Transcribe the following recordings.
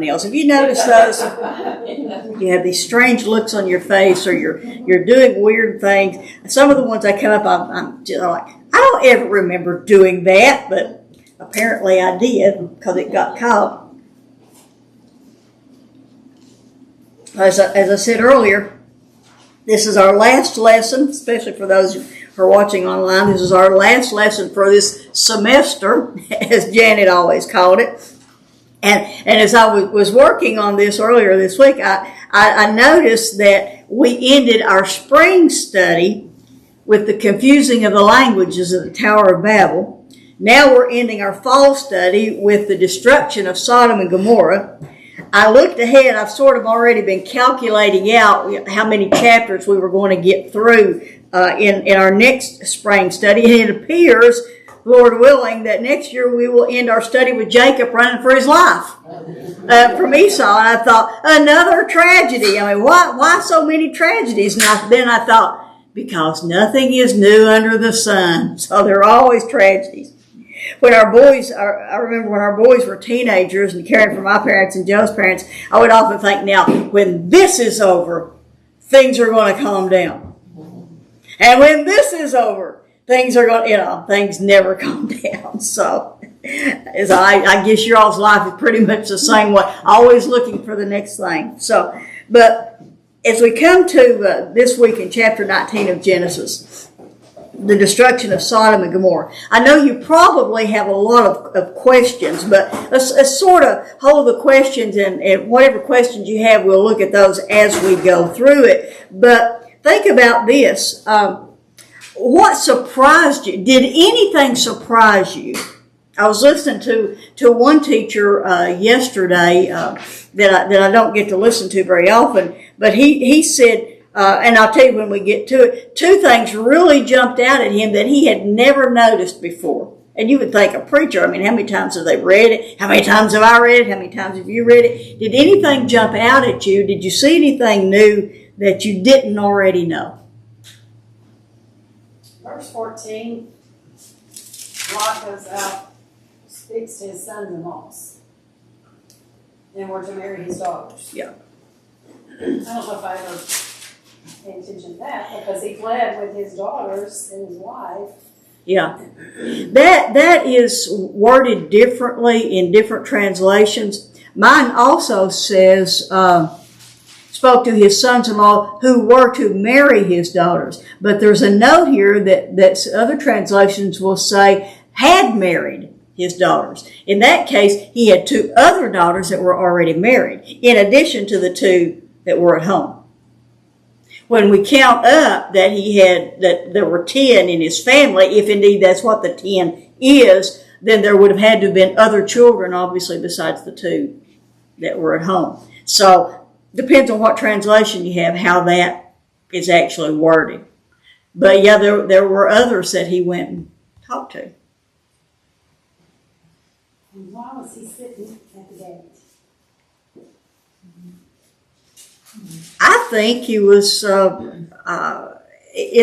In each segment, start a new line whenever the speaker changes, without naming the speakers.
nails. Have you noticed those? You have these strange looks on your face, or you're doing weird things. Some of the ones that come up, I'm just like, I don't ever remember doing that, but apparently I did because it got caught. As I said earlier, this is our last lesson, especially for those who are watching online. This is our last lesson for this semester, as Janet always called it. And as I was working on this earlier this week, I noticed that we ended our spring study with the confusing of the languages of the Tower of Babel. Now we're ending our fall study with the destruction of Sodom and Gomorrah. I looked ahead. I've sort of already been calculating out how many chapters we were going to get through in our next spring study. And it appears, Lord willing, that next year we will end our study with Jacob running for his life from Esau. And I thought, another tragedy. I mean, why so many tragedies? And then I thought, because nothing is new under the sun. So there are always tragedies. When our boys, I remember when our boys were teenagers and caring for my parents and Joe's parents, I would often think, now, when this is over, things are going to calm down. And when this is over, things are going, things never calm down. So, I guess your all's life is pretty much the same way, always looking for the next thing. So, but as we come to this week in chapter 19 of Genesis, the destruction of Sodom and Gomorrah. I know you probably have a lot of questions, but let's sort of hold the questions, and whatever questions you have, we'll look at those as we go through it. But think about this. What surprised you? Did anything surprise you? I was listening to one teacher yesterday that I don't get to listen to very often, but he said, and I'll tell you when we get to it, two things really jumped out at him that he had never noticed before. And you would think, a preacher, I mean, how many times have they read it? How many times have I read it? How many times have you read it? Did anything jump out at you? Did you see anything new that you didn't already know?
Verse 14, Lot goes out, speaks to his sons-in-laws, and were to marry his daughters.
Yeah.
I don't know if I ever paid attention to that, because he fled with his daughters and his wife.
Yeah. That is worded differently in different translations. Mine also says, spoke to his sons-in-law who were to marry his daughters. But there's a note here that other translations will say had married his daughters. In that case, he had two other daughters that were already married, in addition to the two that were at home. When we count up that there were 10 in his family, if indeed that's what the 10 is, then there would have had to have been other children, obviously, besides the two that were at home. So, depends on what translation you have, how that is actually worded. But yeah, there were others that he went and talked to.
And why was he sitting at the gate?
I think he was in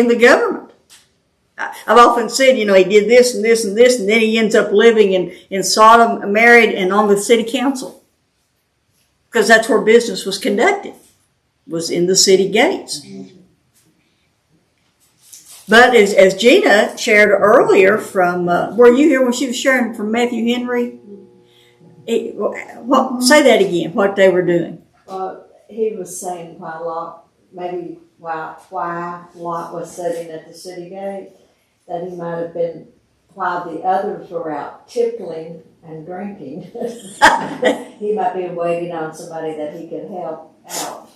the government. I've often said, he did this and this and this, and then he ends up living in Sodom, married, and on the city council. Because that's where business was conducted, was in the city gates. But as Gina shared earlier from, were you here when she was sharing from Matthew Henry? Say that again, what they were doing.
He was saying why Lot was sitting at the city gate, that he might have been while the others were out tippling and drinking. He might be waiting on somebody that he could help out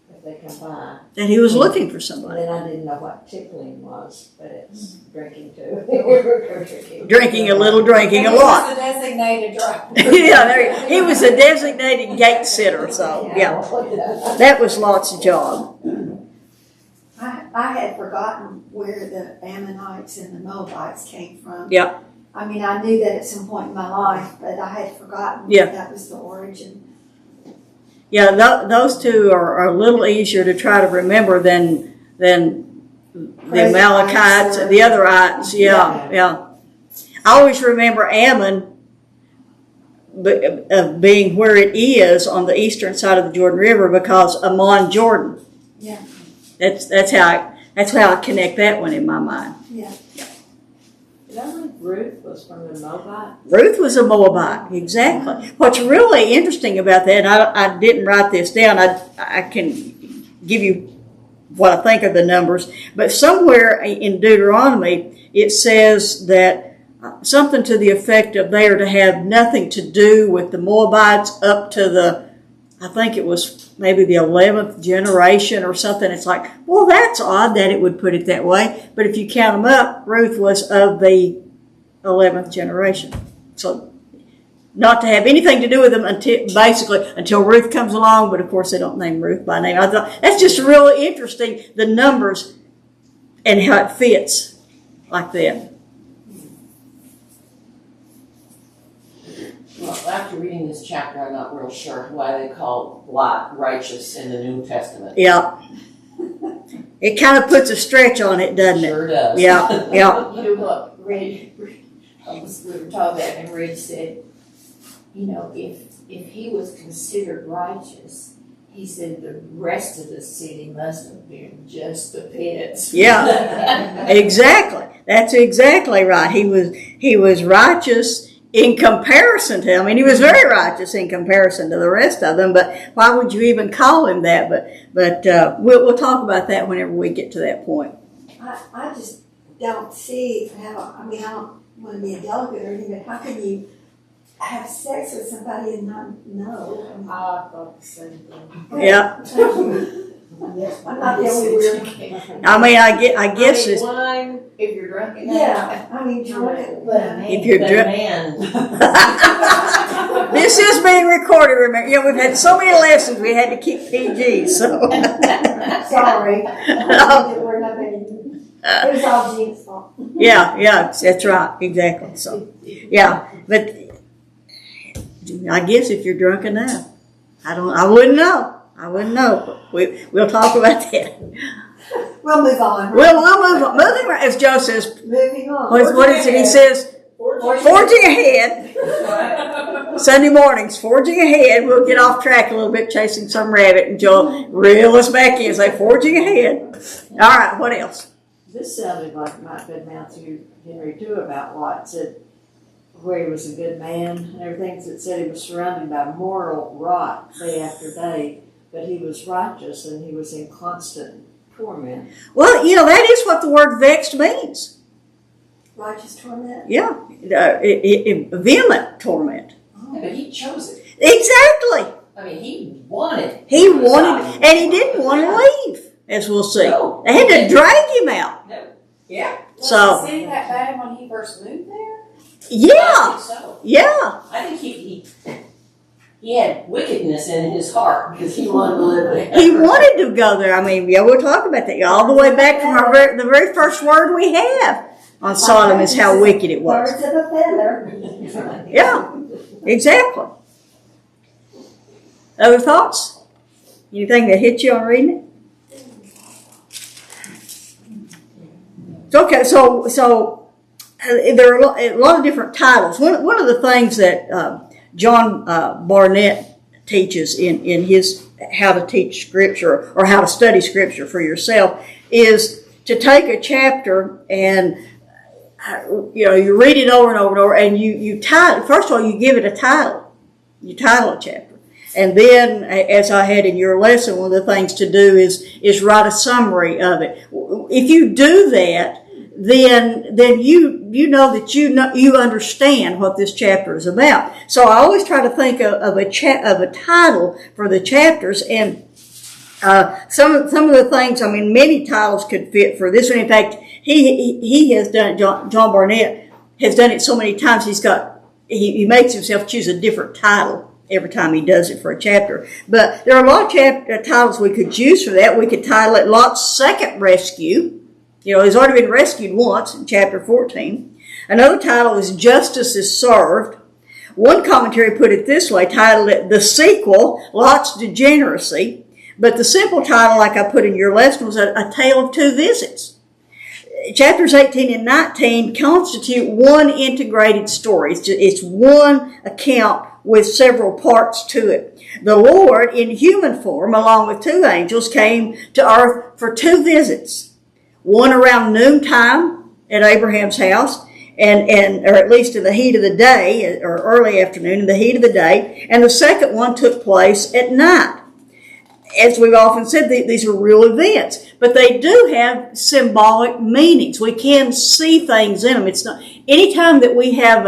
if they come by.
And he was looking for somebody.
And then I didn't know what tippling was, but it's drinking too.
Drinking a little, drinking a lot.
He was a designated driver.
Yeah, he was a designated gate sitter, so yeah. That was Lot's job.
I had forgotten where the Ammonites and the Moabites came from.
Yeah.
I mean, I knew that at some point in my life, but I had forgotten that was the origin.
Yeah, those two are a little easier to try to remember than the Amalekites and the otherites. Yeah. I always remember Ammon of being where it is on the eastern side of the Jordan River because Ammon, Jordan.
Yeah.
That's how I connect that one in my mind.
Yeah.
Did I think Ruth was from the Moabite?
Ruth was a Moabite, exactly. What's really interesting about that, and I didn't write this down, I can give you what I think are the numbers, but somewhere in Deuteronomy it says that something to the effect of they are to have nothing to do with the Moabites up to the, I think it was maybe the 11th generation or something. It's like, well, that's odd that it would put it that way. But if you count them up, Ruth was of the 11th generation. So not to have anything to do with them until Ruth comes along. But of course, they don't name Ruth by name. I thought that's just really interesting, the numbers and how it fits like that.
Well, after reading this chapter, I'm not real sure why they call Lot righteous in the New Testament.
Yeah. It kind of puts a stretch on it, doesn't it?
Sure does.
Yeah, yeah.
You know what, we were talking about, and Red said, you know, if he was considered righteous, he said the rest of the city must have been just the pits.
Yeah, exactly. That's exactly right. He was righteous in comparison to him. I mean, he was very righteous in comparison to the rest of them, but why would you even call him that? But we'll talk about that whenever we get to that point.
I just don't see how, I mean, I don't want to be a delegate or anything, but how can you have sex with somebody and not know?
I thought the same thing.
Yeah.
I'm not the only weird.
I mean, I guess it's,
Wine, if you're drunk enough.
Yeah, I mean, drunk it.
if you're drunk.
Man.
This is being recorded, remember. You know, we've had so many lessons we had to keep PG, so.
Sorry. We're not any. It was all Jean's fault.
Yeah, that's right, exactly. So, yeah, but I guess if you're drunk enough, I wouldn't know. But we'll talk about that.
We'll move on.
We'll move on. Moving on, as Joe says.
Moving on.
What is it? He says, forging ahead. Sunday mornings, forging ahead. We'll get off track a little bit, chasing some rabbit, and Joe reel us back in and say, forging ahead. All right, what else?
This sounded like it might have been Matthew Henry too about Lot. Said where he was a good man and everything. It said he was surrounded by moral rot day after day, but he was righteous and he was in constant torment.
Well, you know, that is what the word vexed means.
Righteous torment?
Yeah, vehement torment.
Yeah, but he chose it.
Exactly.
I mean, he wanted.
He wanted, and he didn't want to leave, as we'll see.
No.
They had to drag him out.
No. Yeah.
So-
Was the city that bad when he first moved there?
Yeah,
I think so.
yeah.
I think he had wickedness in his heart because he wanted to live there.
He wanted to go there. I mean, yeah, we'll talk about that. All the way back from the very first word we have on Sodom is how wicked it was.
Birds of a feather.
Yeah, exactly. Other thoughts? Anything that hit you on reading it? Okay, so there are a lot of different titles. One of the things that John Barnett teaches in his How to Teach Scripture or How to Study Scripture for Yourself is to take a chapter and you read it over and over and over, and you title. First of all, you give it a title. You title a chapter, and then, as I had in your lesson, one of the things to do is write a summary of it. If you do that, then you know that you understand what this chapter is about. So I always try to think of a title for the chapters, and some of the things. I mean, many titles could fit for this one. In fact, he has done it. John Barnett has done it so many times. He makes himself choose a different title every time he does it for a chapter. But there are a lot of titles we could use for that. We could title it Lot's Second Rescue. He's already been rescued once in chapter 14. Another title is Justice is Served. One commentary put it this way, titled it The Sequel, Lot's Degeneracy. But the simple title, like I put in your lesson, was A Tale of Two Visits. Chapters 18 and 19 constitute one integrated story. It's one account with several parts to it. The Lord, in human form, along with 2 angels, came to earth for 2 visits. One around noontime at Abraham's house, or at least in the heat of the day, or early afternoon in the heat of the day, and the second one took place at night. As we've often said, these are real events, but they do have symbolic meanings. We can see things in them. It's not anytime that we have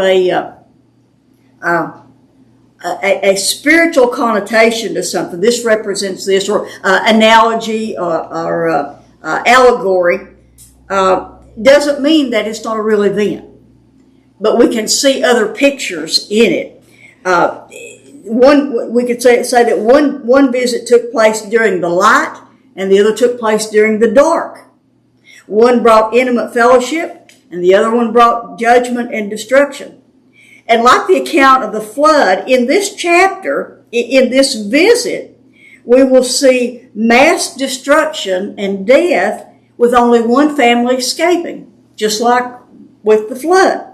a spiritual connotation to something. This represents this, or analogy, or allegory. Doesn't mean that it's not a real event, but we can see other pictures in it. We could say that one visit took place during the light, and the other took place during the dark. One brought intimate fellowship, and the other one brought judgment and destruction. And like the account of the flood, in this chapter, in this visit, we will see mass destruction and death with only one family escaping, just like with the flood.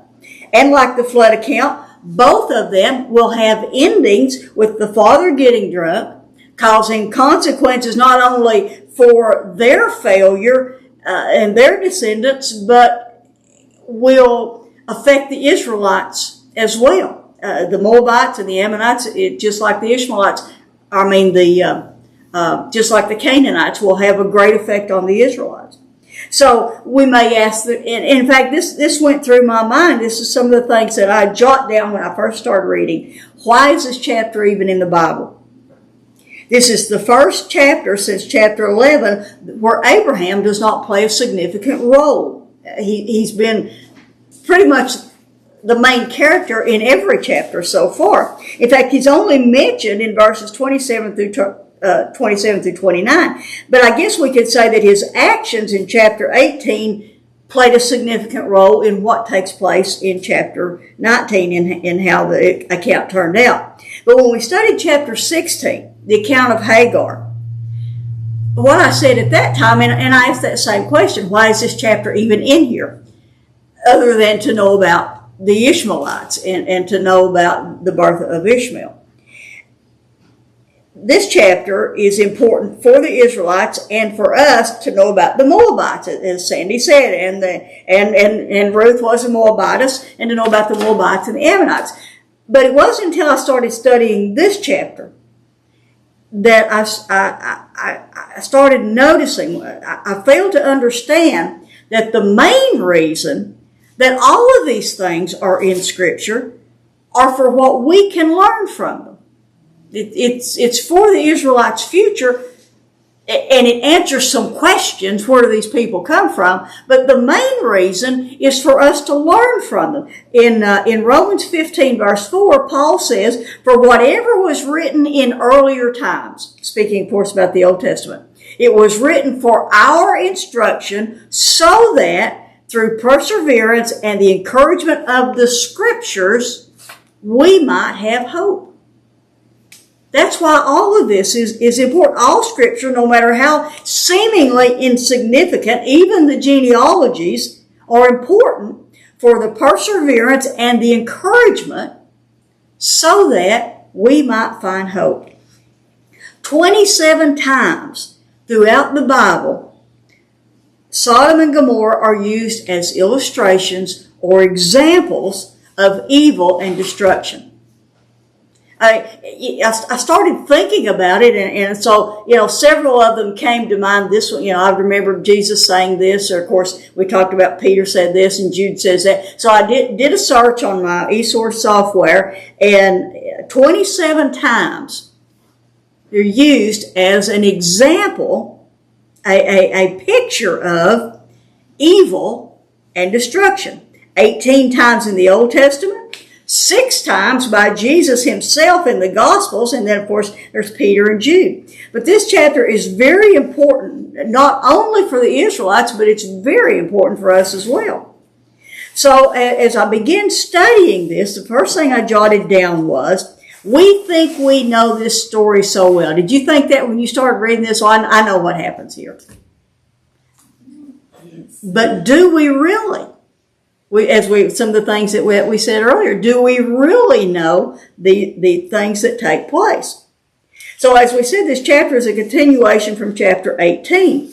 And like the flood account, both of them will have endings with the father getting drunk, causing consequences not only for their failure and their descendants, but will affect the Israelites as well. The Moabites and the Ammonites, just like the Ishmaelites, just like the Canaanites, will have a great effect on the Israelites. So we may ask, and in fact, this went through my mind. This is some of the things that I jot down when I first started reading. Why is this chapter even in the Bible? This is the first chapter since chapter 11 where Abraham does not play a significant role. He's been pretty much the main character in every chapter so far. In fact, he's only mentioned in verses 27 through 29. But I guess we could say that his actions in chapter 18 played a significant role in what takes place in chapter 19 in how the account turned out. But when we studied chapter 16, the account of Hagar, what I said at that time, and I asked that same question, why is this chapter even in here? Other than to know about the Ishmaelites and to know about the birth of Ishmael. This chapter is important for the Israelites and for us to know about the Moabites, as Sandy said, and Ruth was a Moabitess, and to know about the Moabites and the Ammonites. But it wasn't until I started studying this chapter that I started noticing, I failed to understand that the main reason that all of these things are in Scripture are for what we can learn from them. It's for the Israelites' future, and it answers some questions. Where do these people come from? But the main reason is for us to learn from them. In Romans 15, verse 4, Paul says, "For whatever was written in earlier times," speaking, of course, about the Old Testament, "it was written for our instruction, so that through perseverance and the encouragement of the Scriptures, we might have hope." That's why all of this is important. All Scripture, no matter how seemingly insignificant, even the genealogies are important for the perseverance and the encouragement so that we might find hope. 27 times throughout the Bible, Sodom and Gomorrah are used as illustrations or examples of evil and destruction. I started thinking about it, and so, several of them came to mind. This one, I remember Jesus saying this, or of course, we talked about Peter said this, and Jude says that. So I did a search on my eSource software, and 27 times they're used as an example, a picture of evil and destruction. 18 times in the Old Testament, 6 times by Jesus himself in the Gospels, and then, of course, there's Peter and Jude. But this chapter is very important, not only for the Israelites, but it's very important for us as well. So as I began studying this, the first thing I jotted down was, we think we know this story so well. Did you think that when you started reading this? Well, I know what happens here. But do we really? some of the things that we said earlier, do we really know the things that take place? So as we said, this chapter is a continuation from chapter 18.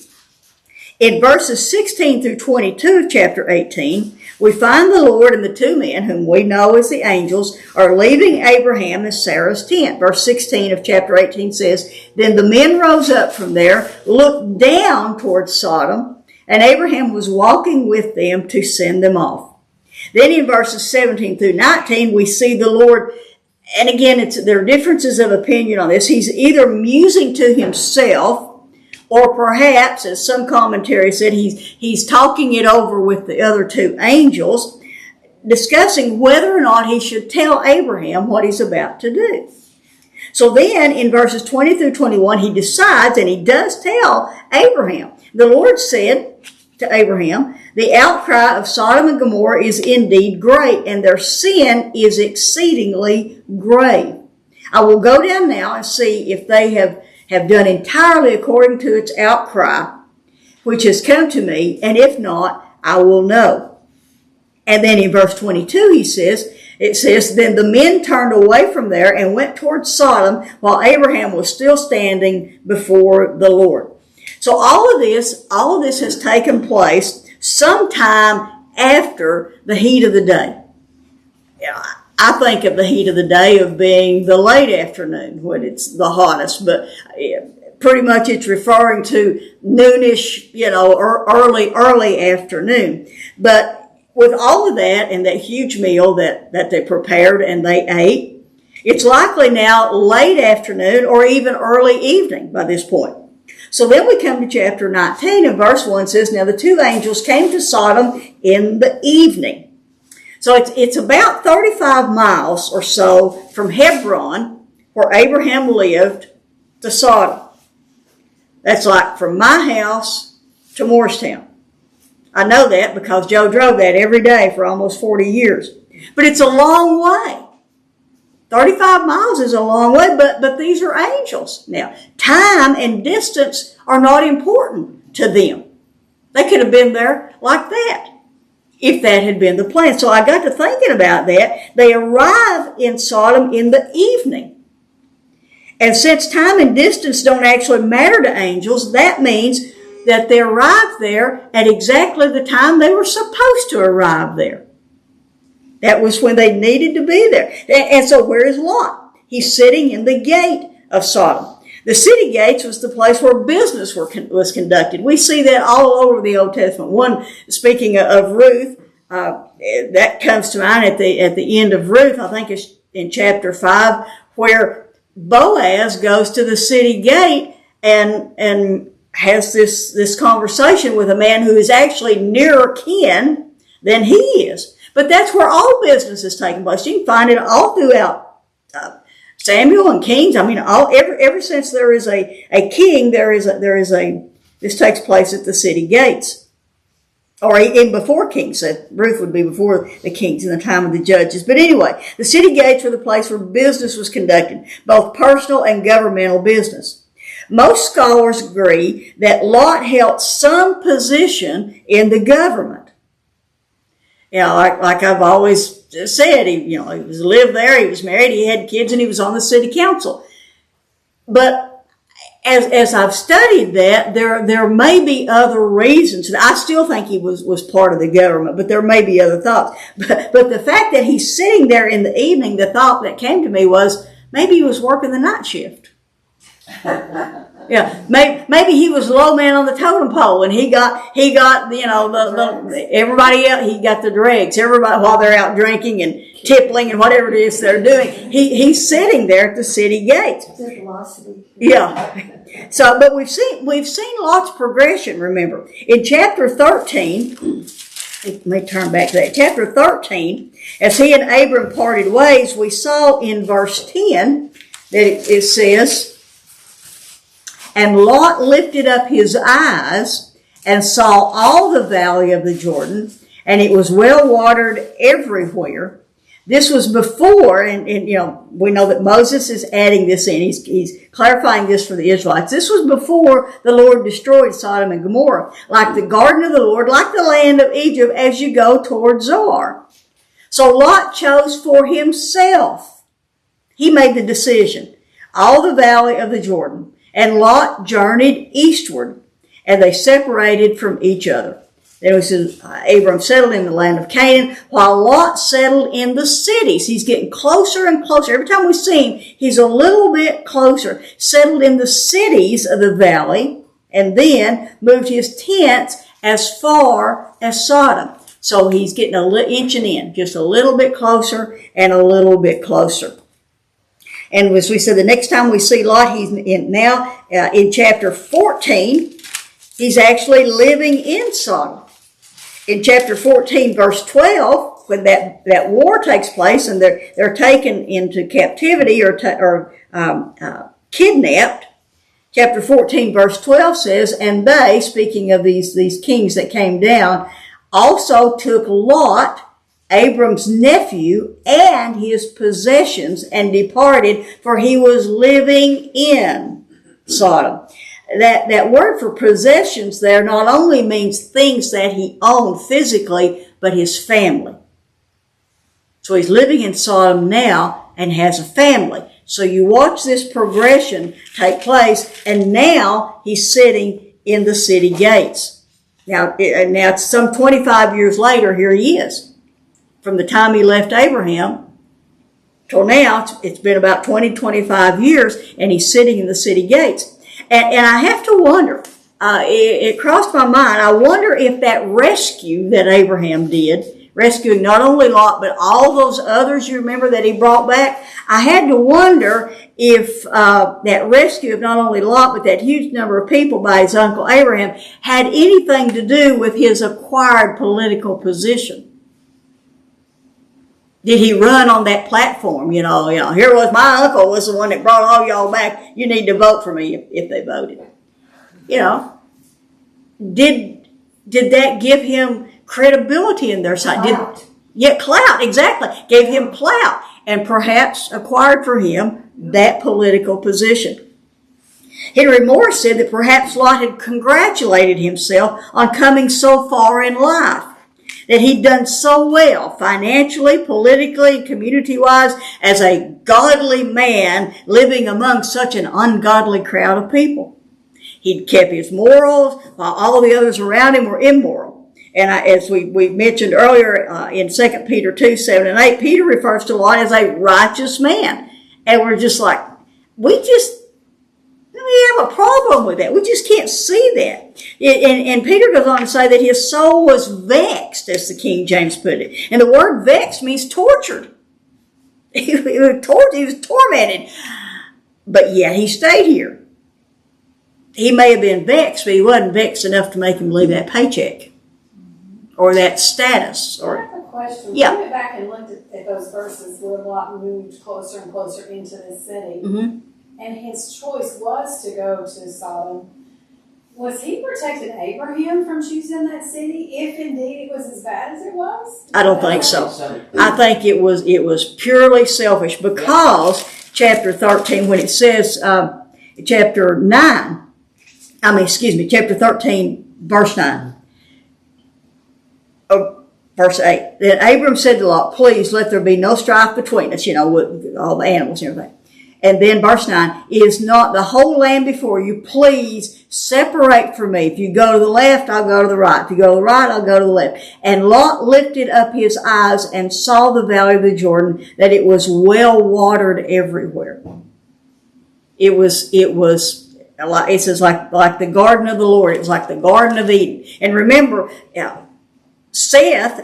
In verses 16 through 22 of chapter 18, we find the Lord and the two men, whom we know as the angels, are leaving Abraham and Sarah's tent. Verse 16 of chapter 18 says, Then the men rose up from there, looked down towards Sodom, and Abraham was walking with them to send them off. Then in verses 17 through 19, we see the Lord, and again, there are differences of opinion on this. He's either musing to himself, or perhaps, as some commentary said, he's talking it over with the other two angels, discussing whether or not he should tell Abraham what he's about to do. So then, in verses 20 through 21, he decides, and he does tell Abraham. The Lord said to Abraham, The outcry of Sodom and Gomorrah is indeed great, and their sin is exceedingly grave. I will go down now and see if they have done entirely according to its outcry, which has come to me, and if not, I will know. And then in verse 22, it says, Then the men turned away from there and went towards Sodom, while Abraham was still standing before the Lord. So all of this has taken place sometime after the heat of the day. I think of the heat of the day of being the late afternoon when it's the hottest, but pretty much it's referring to noonish, or early afternoon. But with all of that and that huge meal that they prepared and they ate, it's likely now late afternoon or even early evening by this point. So then we come to chapter 19, and verse 1 says, Now the two angels came to Sodom in the evening. So it's about 35 miles or so from Hebron, where Abraham lived, to Sodom. That's like from my house to Morristown. I know that because Joe drove that every day for almost 40 years. But it's a long way. 35 miles is a long way, but these are angels. Now, time and distance are not important to them. They could have been there like that, if that had been the plan. So I got to thinking about that. They arrive in Sodom in the evening. And since time and distance don't actually matter to angels, that means that they arrived there at exactly the time they were supposed to arrive there. That was when they needed to be there. And so where is Lot? He's sitting in the gate of Sodom. The city gates was the place where business was conducted. We see that all over the Old Testament. One, speaking of Ruth, that comes to mind at the end of Ruth, I think it's in chapter 5, where Boaz goes to the city gate and has this conversation with a man who is actually nearer kin than he is. But that's where all business is taking place. You can find it all throughout Samuel and Kings. I mean, ever since there is a king, this takes place at the city gates. Or even before kings. So Ruth would be before the kings in the time of the judges. But anyway, the city gates were the place where business was conducted, both personal and governmental business. Most scholars agree that Lot held some position in the government. Like I've always said, he lived there, he was married, he had kids, and he was on the city council. But as I've studied that, there may be other reasons. I still think he was part of the government, but there may be other thoughts. But the fact that he's sitting there in the evening, the thought that came to me was maybe he was working the night shift. Yeah, maybe he was low man on the totem pole, and he got everybody else. He got the dregs. Everybody while they're out drinking and tippling and whatever it is they're doing. He's sitting there at the city gate. Yeah. So, but we've seen Lot's progression. Remember, in chapter 13. Let me turn back to that. Chapter 13, as he and Abram parted ways, we saw in verse 10 that it says, And Lot lifted up his eyes and saw all the valley of the Jordan, and it was well watered everywhere. This was before, and we know that Moses is adding this in. He's clarifying this for the Israelites. This was before the Lord destroyed Sodom and Gomorrah, like the garden of the Lord, like the land of Egypt as you go toward Zoar. So Lot chose for himself. He made the decision. All the valley of the Jordan. And Lot journeyed eastward, and they separated from each other. Then it says, Abram settled in the land of Canaan, while Lot settled in the cities. He's getting closer and closer. Every time we see him, he's a little bit closer. Settled in the cities of the valley, and then moved his tents as far as Sodom. So he's getting inching in, just a little bit closer and a little bit closer. And as we said, the next time we see Lot, he's now in chapter 14, he's actually living in Sodom. In chapter 14, verse 12, when that war takes place and they're taken into captivity or kidnapped, chapter 14, verse 12 says, and they, speaking of these kings that came down, also took Lot, Abram's nephew, and his possessions and departed, for he was living in Sodom. That word for possessions there not only means things that he owned physically, but his family. So he's living in Sodom now and has a family. So you watch this progression take place, and now he's sitting in the city gates. Now it's some 25 years later, here he is. From the time he left Abraham till now, it's been about 25 years, and he's sitting in the city gates. And I have to wonder, it crossed my mind, I wonder if that rescue that Abraham did, rescuing not only Lot, but all those others you remember that he brought back, I had to wonder if that rescue of not only Lot, but that huge number of people by his uncle Abraham had anything to do with his acquired political position. Did he run on that platform? Here was my uncle was the one that brought all y'all back. You need to vote for me if they voted. Did that give him credibility in their sight? Clout, exactly. Gave him clout and perhaps acquired for him that political position. Henry Morris said that perhaps Lot had congratulated himself on coming so far in life, that he'd done so well financially, politically, and community-wise as a godly man living among such an ungodly crowd of people. He'd kept his morals while all the others around him were immoral. And as we mentioned earlier in 2 Peter 2, 7 and 8, Peter refers to Lot as a righteous man. And we're just like, we have a problem with that. We just can't see that. And Peter goes on to say that his soul was vexed, as the King James put it. And the word vexed means tortured. He was tormented. But yet he stayed here. He may have been vexed, but he wasn't vexed enough to make him leave that paycheck or that status.
I have a question.
Yeah.
We went back and looked at those verses where Lot moved closer and closer into the city.
Mm-hmm.
And his choice was to go to Sodom. Was he protecting Abraham from choosing that city, if indeed it was as bad as it was?
I don't think so. I think it was purely selfish, because chapter 13, when it says, chapter 13, verse 9. Verse 8. Then Abram said to Lot, please let there be no strife between us, with all the animals and everything. And then verse 9, is not the whole land before you? Please separate from me. If you go to the left, I'll go to the right. If you go to the right, I'll go to the left. And Lot lifted up his eyes and saw the valley of the Jordan, that it was well watered everywhere. It says like the garden of the Lord. It was like the Garden of Eden. And remember, Seth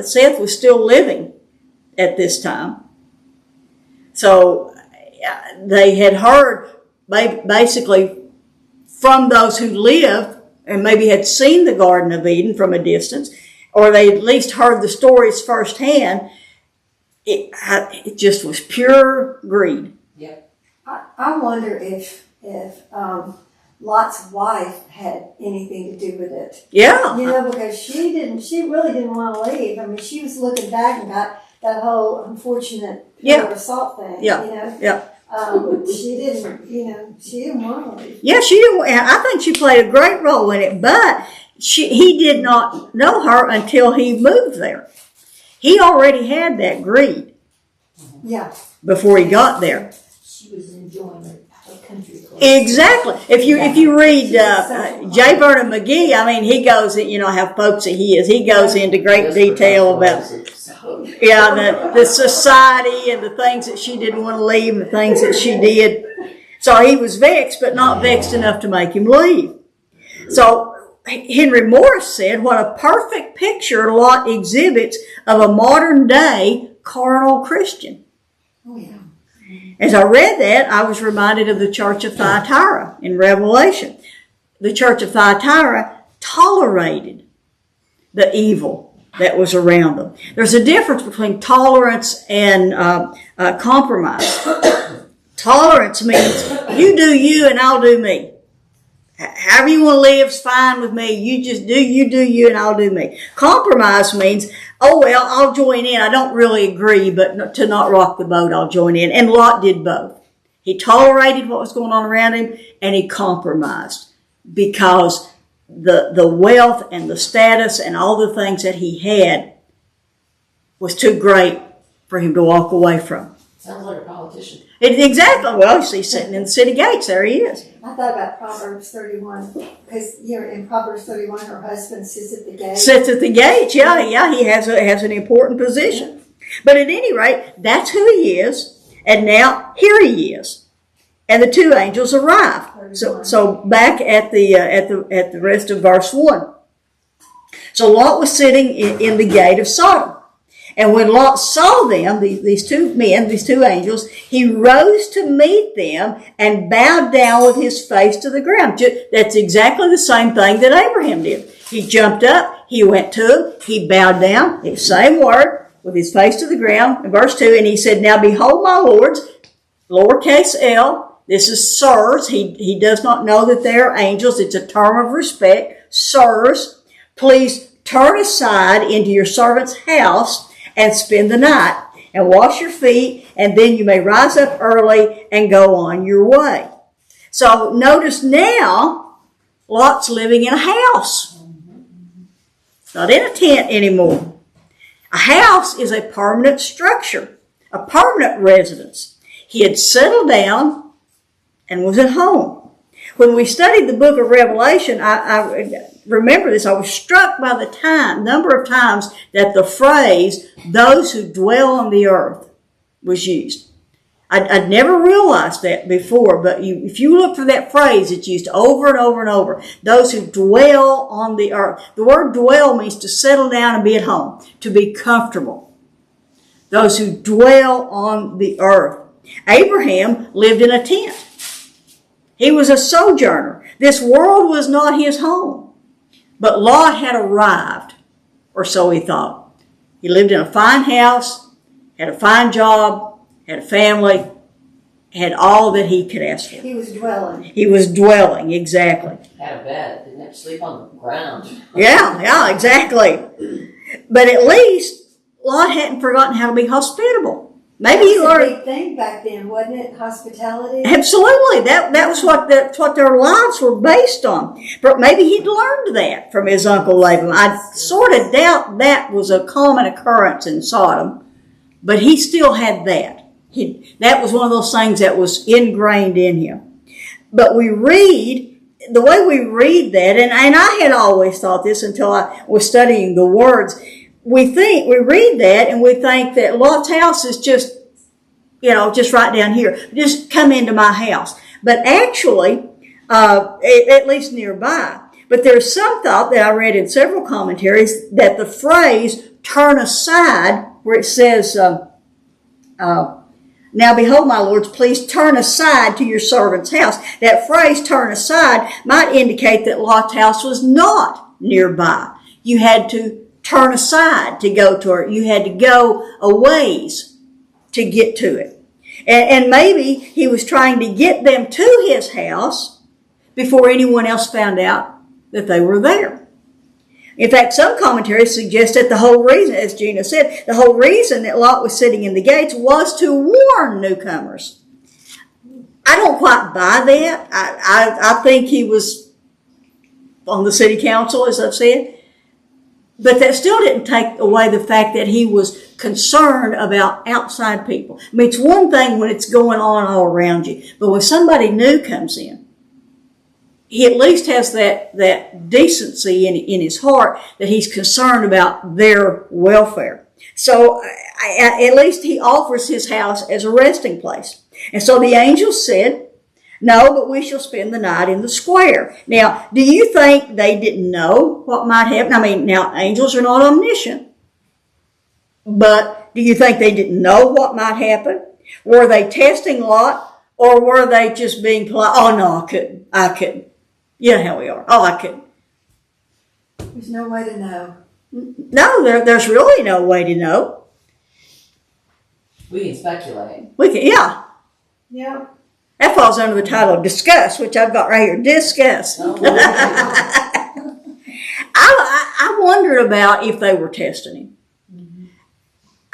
Seth was still living at this time. So they had heard basically from those who lived and maybe had seen the Garden of Eden from a distance, or they at least heard the stories firsthand. It just was pure greed.
Yep.
I wonder if Lot's wife had anything to do with it.
Yeah.
Because she really didn't want to leave. I mean, she was looking back and got that whole unfortunate
Yeah.
assault thing,
Yeah.
you know.
Yeah.
She didn't want to leave.
Yeah, she didn't. And I think she played a great role in it, but he did not know her until he moved there. He already had that greed
Yeah.
before he got there.
She was enjoying a country club.
Exactly. If you read J. Vernon McGee, I mean, he goes, how folksy he is. He goes into great detail about the society and the things that she didn't want to leave and the things that she did. So he was vexed, but not vexed enough to make him leave. So Henry Morris said, what a perfect picture Lot exhibits of a modern day carnal Christian.
Oh, yeah.
As I read that, I was reminded of the church of Thyatira in Revelation. The church of Thyatira tolerated the evil that was around them. There's a difference between tolerance and compromise. Tolerance means you do you and I'll do me. However you want to live is fine with me. You just do you and I'll do me. Compromise means, oh well, I'll join in. I don't really agree, but to not rock the boat, I'll join in. And Lot did both. He tolerated what was going on around him, and he compromised because the wealth and the status and all the things that he had was too great for him to walk away from.
Sounds like a politician.
Exactly. Well, he's sitting in the city gates. There he is.
I thought about Proverbs 31 because in Proverbs 31, her husband sits at the gate.
Sits at the gate. Yeah. He has an important position. But at any rate, that's who he is. And now here he is, and the two angels arrive. So back at the rest of verse 1. So Lot was sitting in the gate of Sodom. And when Lot saw them, these two angels, he rose to meet them and bowed down with his face to the ground. That's exactly the same thing that Abraham did. He jumped up, he went to him, he bowed down, the same word, with his face to the ground. In verse 2, and he said, now behold, my lords, lowercase l, this is sirs. He does not know that they are angels. It's a term of respect. Sirs, please turn aside into your servant's house and spend the night, and wash your feet, and then you may rise up early and go on your way. So notice now, Lot's living in a house. Not in a tent anymore. A house is a permanent structure, a permanent residence. He had settled down and was at home. When we studied the book of Revelation, I remember this. I was struck by the number of times that the phrase, those who dwell on the earth, was used. I'd never realized that before, but if you look for that phrase, it's used over and over and over. Those who dwell on the earth. The word dwell means to settle down and be at home, to be comfortable. Those who dwell on the earth. Abraham lived in a tent. He was a sojourner. This world was not his home. But Lot had arrived, or so he thought. He lived in a fine house, had a fine job, had a family, had all that he could ask for.
He was dwelling.
He was dwelling, exactly.
Had a bed, didn't have to sleep on the ground.
Yeah, exactly. But at least Lot hadn't forgotten how to be hospitable. Maybe he
That was
learned.
a big thing back then, wasn't it? Hospitality.
Absolutely. That was what their lives were based on. But maybe he'd learned that from his Uncle Laban. I sort of doubt that was a common occurrence in Sodom, but he still had that. That was one of those things that was ingrained in him. But the way we read that, and I had always thought this until I was studying the words, we read that and we think that Lot's house is just right down here. Just come into my house. But actually, at least nearby. But there's some thought that I read in several commentaries that the phrase turn aside, where it says, now behold, my lords, please turn aside to your servant's house. That phrase turn aside might indicate that Lot's house was not nearby. You had to turn aside to go to her. You had to go a ways to get to it. And maybe he was trying to get them to his house before anyone else found out that they were there. In fact, some commentaries suggest that the whole reason, as Gina said, the whole reason that Lot was sitting in the gates was to warn newcomers. I don't quite buy that. I think he was on the city council, as I've said. But that still didn't take away the fact that he was concerned about outside people. I mean, it's one thing when it's going on all around you, but when somebody new comes in, he at least has that decency in his heart that he's concerned about their welfare. So at least he offers his house as a resting place. And so the angels said, no, but we shall spend the night in the square. Now, do you think they didn't know what might happen? I mean, now, angels are not omniscient. But do you think they didn't know what might happen? Were they testing Lot, or were they just being polite? Oh, no, I couldn't. You know how we are. Oh, I couldn't.
There's no way to know.
No, there's really no way to know.
We can speculate.
Yeah.
Yeah.
That falls under the title of discuss, which I've got right here. Discuss.
No,
I wondered about if they were testing him.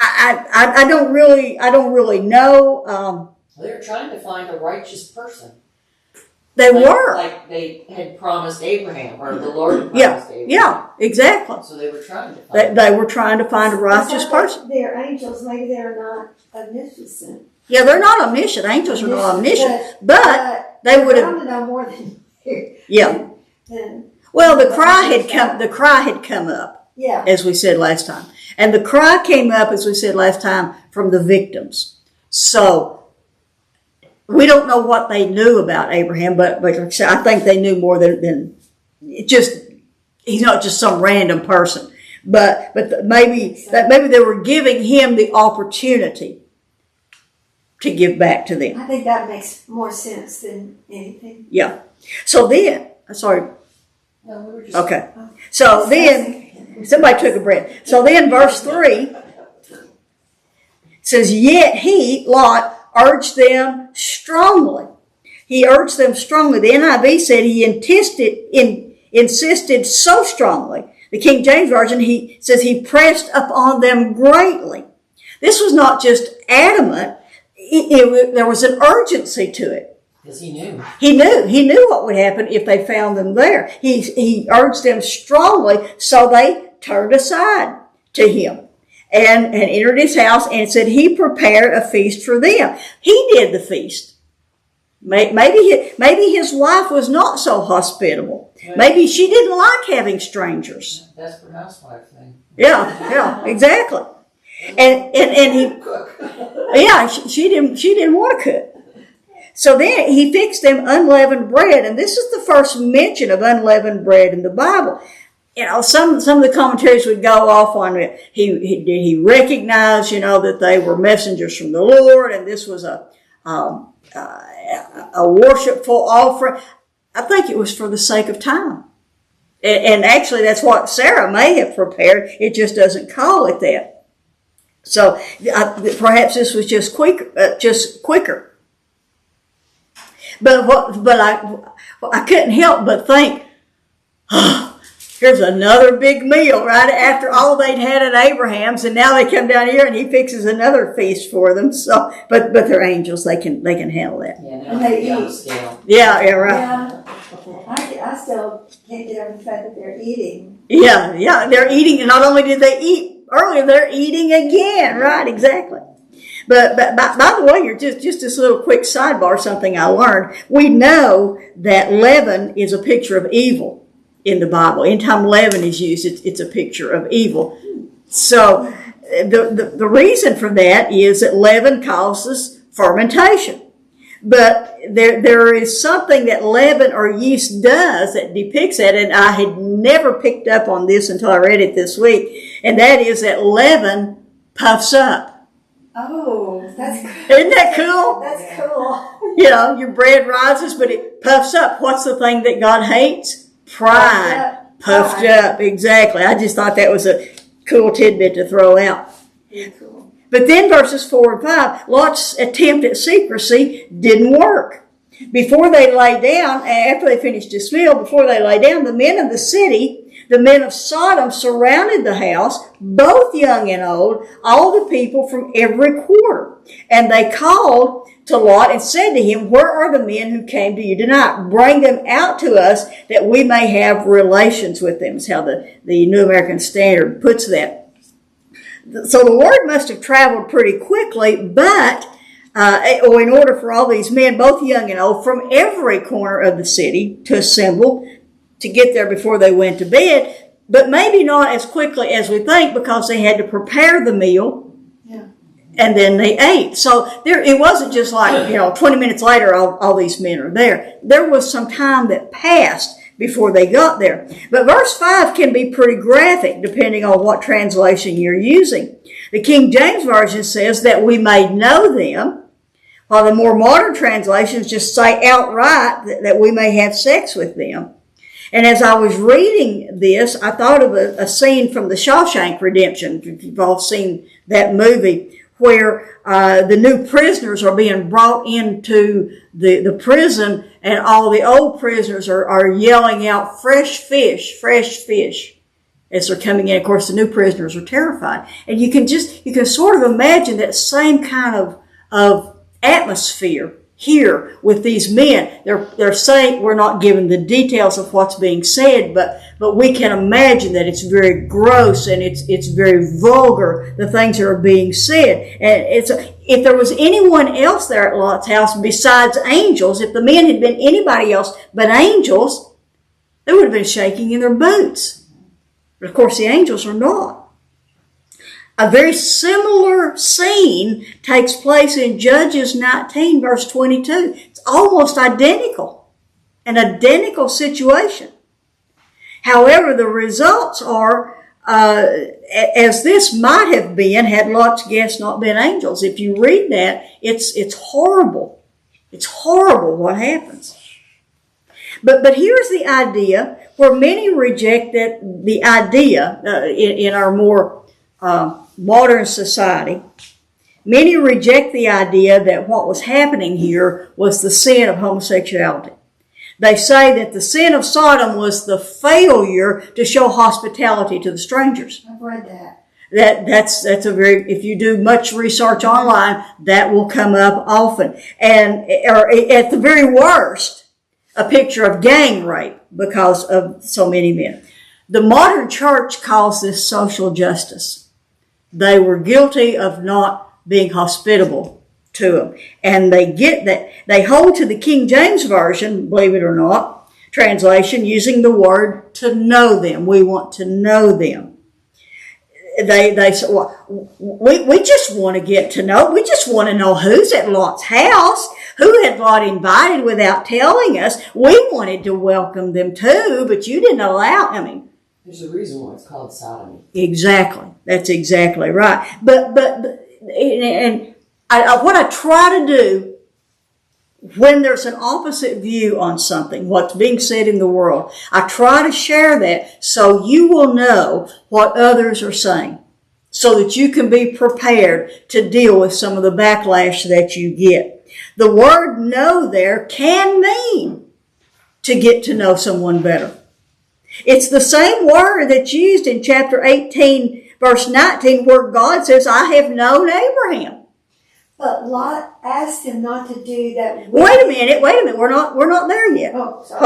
I don't really know.
they're trying to find a righteous person.
They were.
Like they had promised Abraham, or the Lord had promised Abraham.
Yeah, exactly.
So they were trying to find
They were trying to find a righteous person.
They're angels. Maybe they're not omniscient.
Yeah, they're not omniscient. Angels are not omniscient, but they would have.
to know more than
Yeah.
than
Well, the cry had come up,
yeah.
as we said last time, and the cry came up, as we said last time, from the victims. So we don't know what they knew about Abraham, but I think they knew more than just. He's not just some random person, but maybe they were giving him the opportunity to give back to them.
I think that makes more sense than anything.
Yeah. So then, sorry.
No, we were just
Okay. So then, somebody took a breath. So then, verse 3 says, "Yet he, Lot, urged them strongly." He urged them strongly. The NIV said he insisted so strongly. The King James Version, he says he pressed upon them greatly. This was not just adamant. There was an urgency to it.
because he knew.
He knew what would happen if they found them there. He urged them strongly, so they turned aside to him and entered his house and said he prepared a feast for them. He did the feast. Maybe his wife was not so hospitable. Maybe she didn't like having strangers.
Desperate housewife thing.
Yeah, exactly. And he,
Cook.
yeah, she didn't want to cook. So then he fixed them unleavened bread, and this is the first mention of unleavened bread in the Bible. You know, some of the commentaries would go off on it. He recognized, that they were messengers from the Lord, and this was a worshipful offering. I think it was for the sake of time. And actually, that's what Sarah may have prepared. It just doesn't call it that. So perhaps this was just quicker. But I couldn't help but think, here's another big meal right after all they'd had at Abraham's, and now they come down here and he fixes another feast for them. So, but they're angels; they can handle that.
Yeah,
And they
they're on the
eat.
scale.
Yeah, right.
Yeah. I still can't get over the fact that they're eating.
Yeah, they're eating, and not only did they eat earlier, they're eating again. Right, exactly. But by the way, you're just this little quick sidebar, something I learned. We know that leaven is a picture of evil in the Bible. Anytime leaven is used, it's a picture of evil. So the reason for that is that leaven causes fermentation. But there is something that leaven or yeast does that depicts that, and I had never picked up on this until I read it this week, and that is that leaven puffs up.
Oh, that's cool.
Isn't that cool?
That's cool.
Your bread rises, but it puffs up. What's the thing that God hates? Pride. Puffed up, exactly. I just thought that was a cool tidbit to throw out.
Very cool.
But then verses 4 and 5, Lot's attempt at secrecy didn't work. Before they lay down, after they finished his meal, before they lay down, the men of the city The men of Sodom surrounded the house, both young and old, all the people from every quarter. And they called to Lot and said to him, where are the men who came to you tonight? Bring them out to us that we may have relations with them, is how the New American Standard puts that. So the word must have traveled pretty quickly, but in order for all these men, both young and old, from every corner of the city to assemble, to get there before they went to bed, but maybe not as quickly as we think, because they had to prepare the meal, and then they ate. So it wasn't just like, 20 minutes later, all these men are there. There was some time that passed before they got there. But verse 5 can be pretty graphic, depending on what translation you're using. The King James Version says that we may know them, while the more modern translations just say outright that we may have sex with them. And as I was reading this, I thought of a scene from The Shawshank Redemption, if you've all seen that movie, where the new prisoners are being brought into the prison, and all the old prisoners are yelling out, fresh fish, as they're coming in. Of course, the new prisoners are terrified. And you can sort of imagine that same kind of atmosphere here with these men. They're saying, we're not given the details of what's being said, but we can imagine that it's very gross and it's very vulgar, the things that are being said. And if there was anyone else there at Lot's house besides angels, if the men had been anybody else but angels, they would have been shaking in their boots. But of course the angels are not. A very similar scene takes place in Judges 19, verse 22. It's almost identical, an identical situation. However, the results are, as this might have been had Lot's guests not been angels. If you read that, it's horrible. It's horrible what happens. But here's the idea where many reject the idea in our more modern society. Many reject the idea that what was happening here was the sin of homosexuality. They say that the sin of Sodom was the failure to show hospitality to the strangers.
I've read that.
That's if you do much research online, that will come up often. Or at the very worst, a picture of gang rape because of so many men. The modern church calls this social justice. They were guilty of not being hospitable to them. And they hold to the King James Version, believe it or not, translation, using the word to know them. We want to know them. They say, well, we just want to get to know. We just want to know who's at Lot's house. Who had Lot invited without telling us? We wanted to welcome them too, but you didn't allow,
There's a reason why it's called sodomy.
Exactly. That's exactly right. But what I try to do when there's an opposite view on something, what's being said in the world, I try to share that so you will know what others are saying, so that you can be prepared to deal with some of the backlash that you get. The word know there can mean to get to know someone better. It's the same word that's used in chapter 18, verse 19, where God says, I have known Abraham.
But Lot asked him not to do that.
Wait a minute. We're not there yet.
Oh, sorry.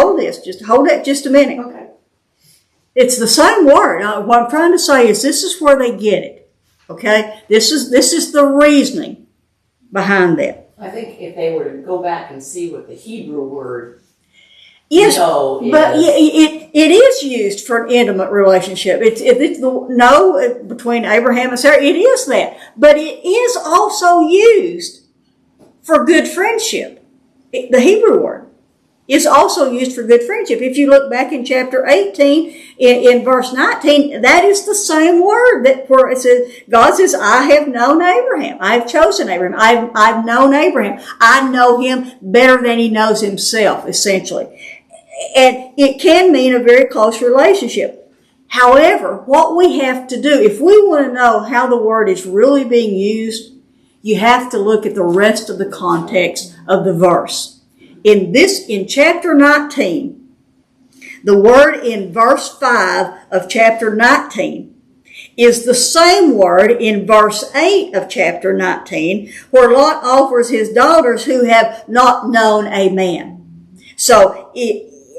Hold that just a minute.
Okay.
It's the same word. What I'm trying to say is this is where they get it. Okay? This is the reasoning behind that.
I think if they were to go back and see what the Hebrew word
Yes,
know
but
is,
it is used for an intimate relationship. It's the no between Abraham and Sarah. It is that, but it is also used for good friendship. The Hebrew word is also used for good friendship. If you look back in chapter 18, in verse 19, that is the same word where it says, God says, I have known Abraham. I have chosen Abraham. I've known Abraham. I know him better than he knows himself, essentially. And it can mean a very close relationship. However, what we have to do, if we want to know how the word is really being used, you have to look at the rest of the context of the verse. In chapter 19, The word in verse 5 of chapter 19 is the same word in verse 8 of chapter 19, where Lot offers his daughters who have not known a man. So,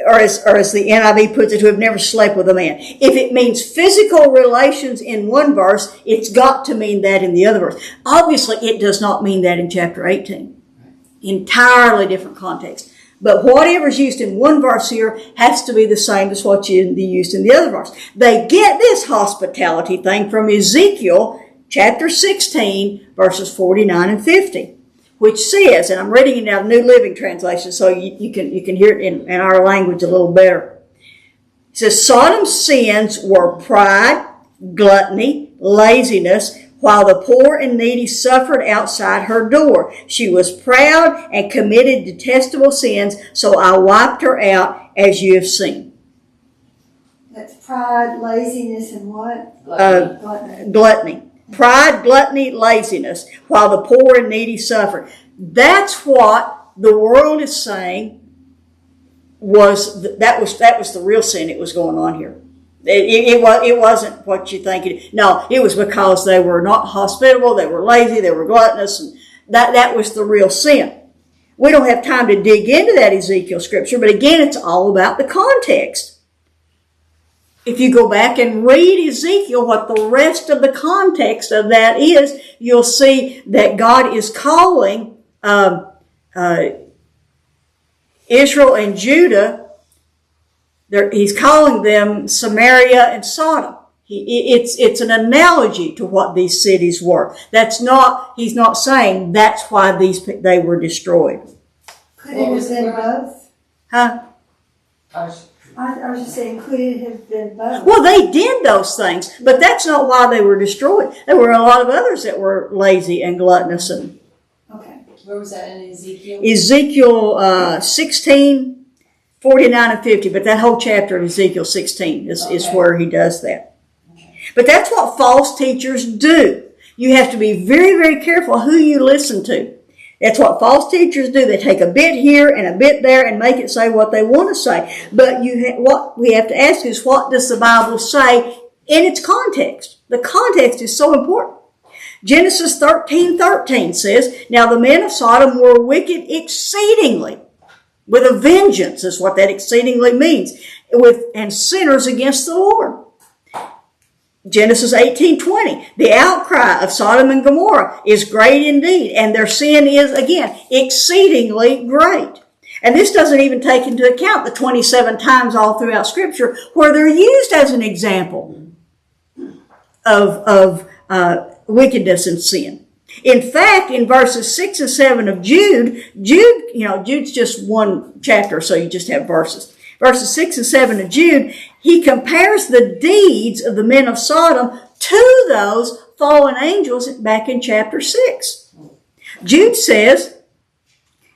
or as the NIV puts it, who have never slept with a man. If it means physical relations in one verse, it's got to mean that in the other verse. Obviously, it does not mean that in chapter 18. Entirely different context. But whatever's used in one verse here has to be the same as what's used in the other verse. They get this hospitality thing from Ezekiel chapter 16, verses 49 and 50, which says, and I'm reading it out of New Living Translation so you can hear it in our language a little better. It says, Sodom's sins were pride, gluttony, laziness, while the poor and needy suffered outside her door. She was proud and committed detestable sins, so I wiped her out, as you have seen.
That's pride, laziness, and what?
Gluttony. Pride, gluttony, laziness, while the poor and needy suffered. That's what the world is saying that was the real sin that was going on here. It wasn't what you think. No, it was because they were not hospitable, they were lazy, they were gluttonous, and that was the real sin. We don't have time to dig into that Ezekiel scripture, but again, it's all about the context. If you go back and read Ezekiel, what the rest of the context of that is, you'll see that God is calling Israel and Judah. He's calling them Samaria and Sodom. It's an analogy to what these cities were. He's not saying that's why they were destroyed.
Could it have been both?
Huh?
I was just saying, could it have been both?
Well, they did those things, but that's not why they were destroyed. There were a lot of others that were lazy and gluttonous. And
Okay.
Where was that in Ezekiel?
Ezekiel 16, 49 and 50, but that whole chapter of Ezekiel 16 is where he does that. But that's what false teachers do. You have to be very, very careful who you listen to. That's what false teachers do. They take a bit here and a bit there and make it say what they want to say. But what we have to ask is, what does the Bible say in its context? The context is so important. Genesis 13:13 says, Now the men of Sodom were wicked exceedingly, with a vengeance is what that exceedingly means, and sinners against the Lord. Genesis 18:20, the outcry of Sodom and Gomorrah is great indeed, and their sin is, again, exceedingly great. And this doesn't even take into account the 27 times all throughout Scripture where they're used as an example of wickedness and sin. In fact, in verses 6 and 7 of Jude's just one chapter, so you just have verses. Verses 6 and 7 of Jude, he compares the deeds of the men of Sodom to those fallen angels back in chapter 6. Jude says,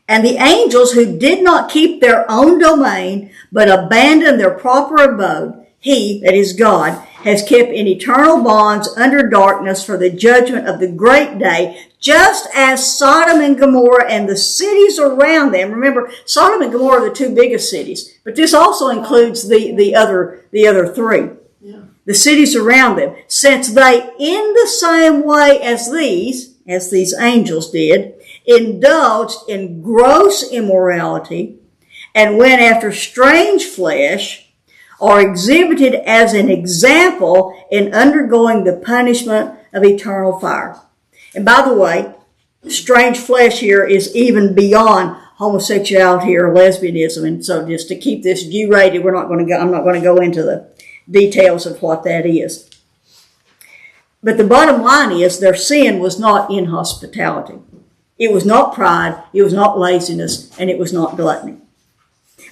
And the angels who did not keep their own domain, but abandoned their proper abode, he, that is God, has kept in eternal bonds under darkness for the judgment of the great day, just as Sodom and Gomorrah and the cities around them. Remember, Sodom and Gomorrah are the two biggest cities, but this also includes the other three. Yeah. The cities around them, since they, in the same way as these angels did, indulged in gross immorality and went after strange flesh, are exhibited as an example in undergoing the punishment of eternal fire. And by the way, strange flesh here is even beyond homosexuality or lesbianism. And so just to keep this G-rated, I'm not going to go into the details of what that is. But the bottom line is their sin was not inhospitality. It was not pride, it was not laziness, and it was not gluttony.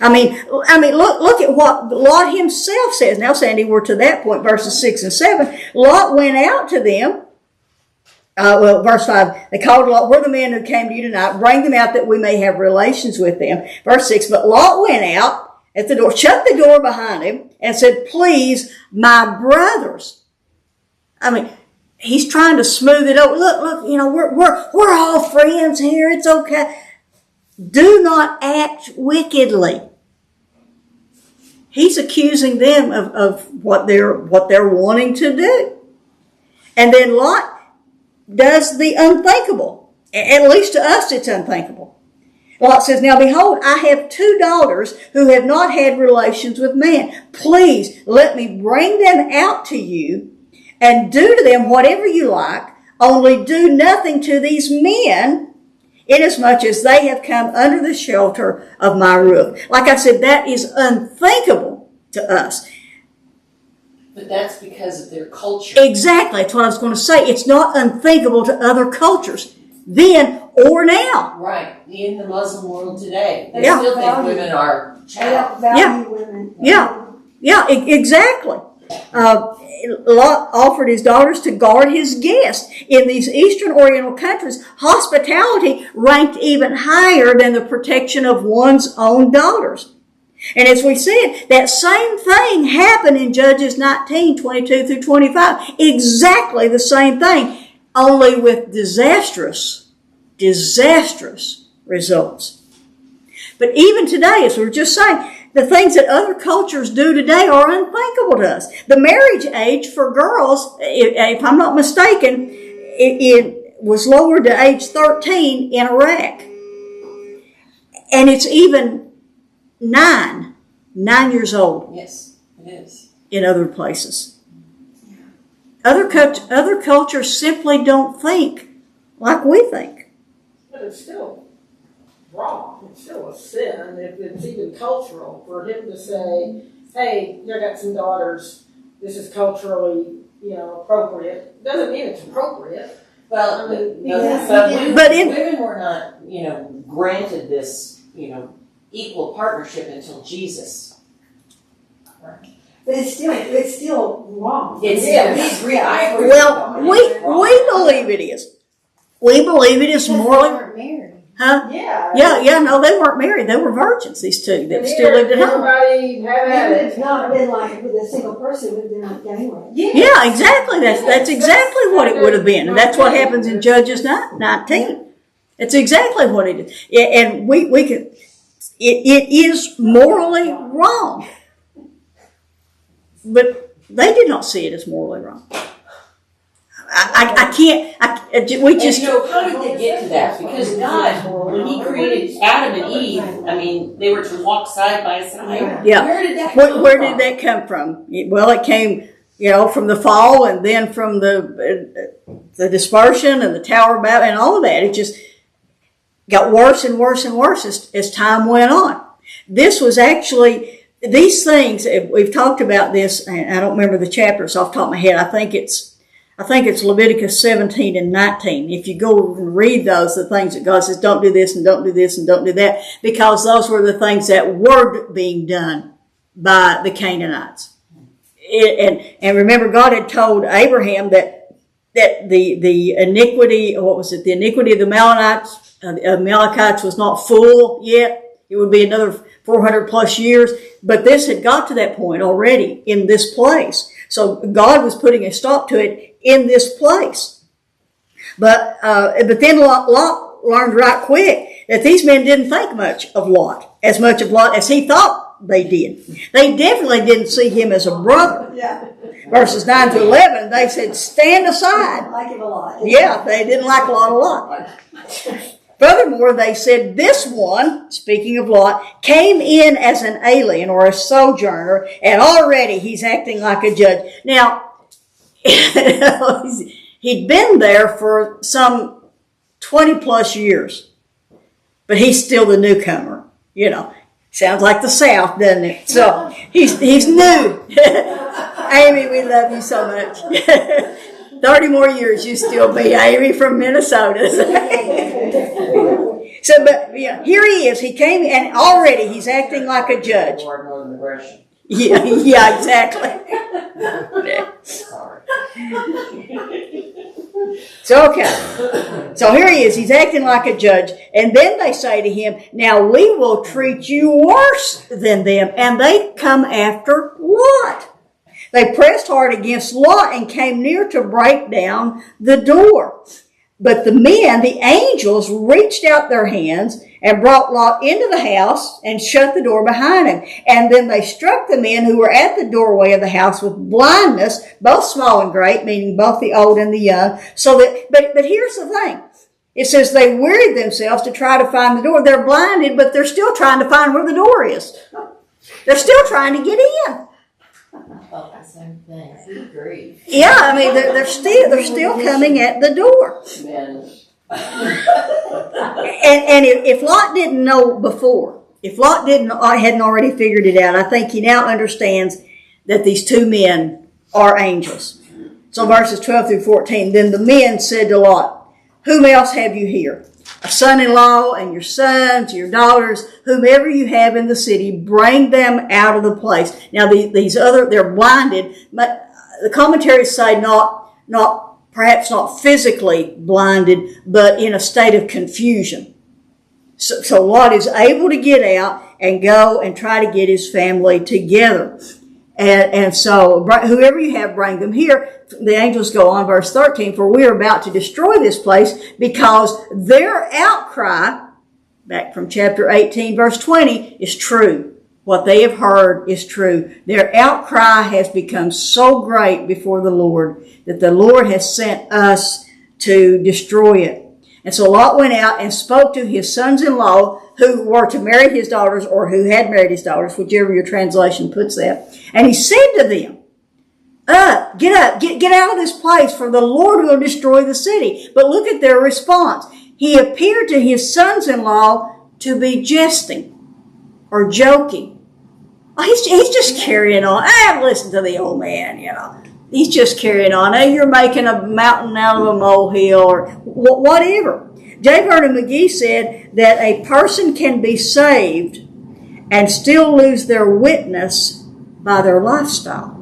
I mean, look at what Lot himself says. Now, Sandy, we're to that point, verses 6 and 7. Lot went out to them. Verse 5, they called Lot, we're the men who came to you tonight. Bring them out that we may have relations with them. Verse 6, but Lot went out at the door, shut the door behind him, and said, please, my brothers. I mean, he's trying to smooth it over. Look, we're all friends here. It's okay. Do not act wickedly. He's accusing them of what they're wanting to do. And then Lot does the unthinkable. At least to us, it's unthinkable. Lot says, now behold, I have 2 daughters who have not had relations with man. Please let me bring them out to you and do to them whatever you like, only do nothing to these men, inasmuch as they have come under the shelter of my roof. Like I said, that is unthinkable to us.
But that's because of their culture.
Exactly. That's what I was going to say. It's not unthinkable to other cultures then or now.
Right. In the Muslim world today, they
Yeah.
still think women are
They
child.
don't value women.
Yeah, exactly. Lot offered his daughters to guard his guests. In these Eastern Oriental countries, hospitality ranked even higher than the protection of one's own daughters. And as we said, that same thing happened in Judges 19, 22 through 25. Exactly the same thing, only with disastrous results. But even today, as we were just saying, the things that other cultures do today are unthinkable to us. The marriage age for girls, if I'm not mistaken, it was lowered to age 13 in Iraq. And it's even 9 years old
Yes, it is.
in other places. Other cultures simply don't think like we think.
But it's still wrong. It's still a sin if it's even cultural for him to say, hey, I got some daughters. This is culturally, appropriate. Doesn't mean it's appropriate.
Well,
I mean,
women were not, granted this, equal partnership until Jesus.
But it's still wrong.
I agree.
Well, we believe it is. We believe it is morally.
weren't married.
Huh?
Yeah.
No, they weren't married. They were virgins, these two that still lived at home.
Everybody had at it.
It's not been like with a single person, it would have been like gangway.
Yeah, exactly. That's exactly what it would have been. And that's what happens in Judges 19. It's exactly what it is. And we can, it is morally wrong. But they did not see it as morally wrong. I can't, we just.
How did they get to that? Because God, when He created Adam and Eve, they were to walk side by side.
Yeah.
Where did that
Where did that come from? Well, it came, from the fall and then from the dispersion and the Tower of Babel and all of that. It just got worse and worse and worse as time went on. This was actually, these things, we've talked about this, and I don't remember the chapters off the top of my head. I think it's Leviticus 17 and 19. If you go and read those, the things that God says, don't do this and don't do this and don't do that, because those were the things that were being done by the Canaanites. And remember, God had told Abraham that the iniquity, the iniquity of the Amalekites was not full yet. It would be another 400 plus years. But this had got to that point already in this place. So God was putting a stop to it in this place. But then Lot learned right quick that these men didn't think much of Lot as he thought they did. They definitely didn't see him as a brother.
Yeah.
Verses 9 to 11, they said, stand aside.
I like him a lot.
Yeah, they didn't like Lot a lot. Furthermore, they said this one, speaking of Lot, came in as an alien or a sojourner, and already he's acting like a judge. Now, he'd been there for some 20 plus years, but he's still the newcomer. Sounds like the South, doesn't it? So he's new. Amy, we love you so much. 30 more years, you still be Amy from Minnesota. So, but here he is. He came, and already he's acting like a judge.
Northern aggression.
Yeah, exactly.
Sorry.
So, okay. So here he is. He's acting like a judge. And then they say to him, now we will treat you worse than them. And they come after Lot. They pressed hard against Lot and came near to break down the door. But the men, the angels, reached out their hands and brought Lot into the house and shut the door behind him. And then they struck the men who were at the doorway of the house with blindness, both small and great, meaning both the old and the young. So that, but here's the thing. It says they wearied themselves to try to find the door. They're blinded, but they're still trying to find where the door is. They're still trying to get in.
I thought the same thing. Good grief.
Yeah, I mean, they're still coming at the door. And if Lot didn't know before, if Lot hadn't already figured it out, I think he now understands that these two men are angels. So verses 12 through 14, then the men said to Lot, whom else have you here? A son-in-law and your sons, your daughters, whomever you have in the city, bring them out of the place. Now they're blinded, but the commentaries say perhaps not physically blinded, but in a state of confusion. So Lot is able to get out and go and try to get his family together. And so whoever you have, bring them here. The angels go on, verse 13, for we are about to destroy this place because their outcry, back from chapter 18, verse 20, is true. What they have heard is true. Their outcry has become so great before the Lord that the Lord has sent us to destroy it. And so Lot went out and spoke to his sons-in-law who were to marry his daughters or who had married his daughters, whichever your translation puts that. And he said to them, get out of this place, for the Lord will destroy the city. But look at their response. He appeared to his sons-in-law to be jesting or joking. Oh, he's just carrying on. Listen to the old man, He's just carrying on. Hey, you're making a mountain out of a molehill or whatever. J. Vernon McGee said that a person can be saved and still lose their witness by their lifestyle.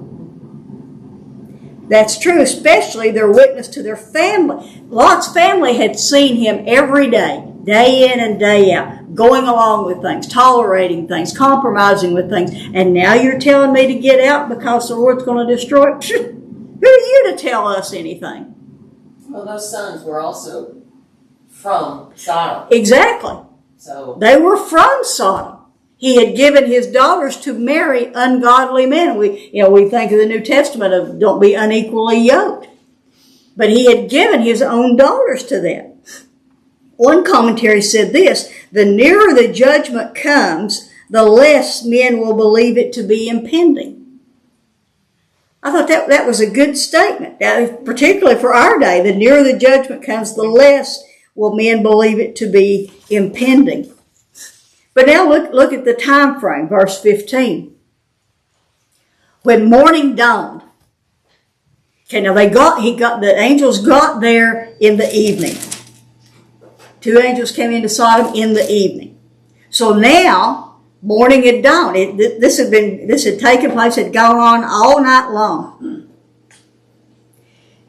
That's true, especially their witness to their family. Lot's family had seen him every day in and day out, going along with things, tolerating things, compromising with things. And now you're telling me to get out because the Lord's going to destroy it? Who are you to tell us anything?
Well, those sons were also from Sodom.
Exactly.
So
they were from Sodom. He had given his daughters to marry ungodly men. We think of the New Testament of don't be unequally yoked. But he had given his own daughters to them. One commentary said this, the nearer the judgment comes, the less men will believe it to be impending. I thought that was a good statement, particularly for our day. The nearer the judgment comes, the less will men believe it to be impending. But now look at the time frame, verse 15. When morning dawned. Okay, now the angels got there in the evening. Two angels came into Sodom in the evening. So now morning had dawned. This had taken place, had gone on all night long.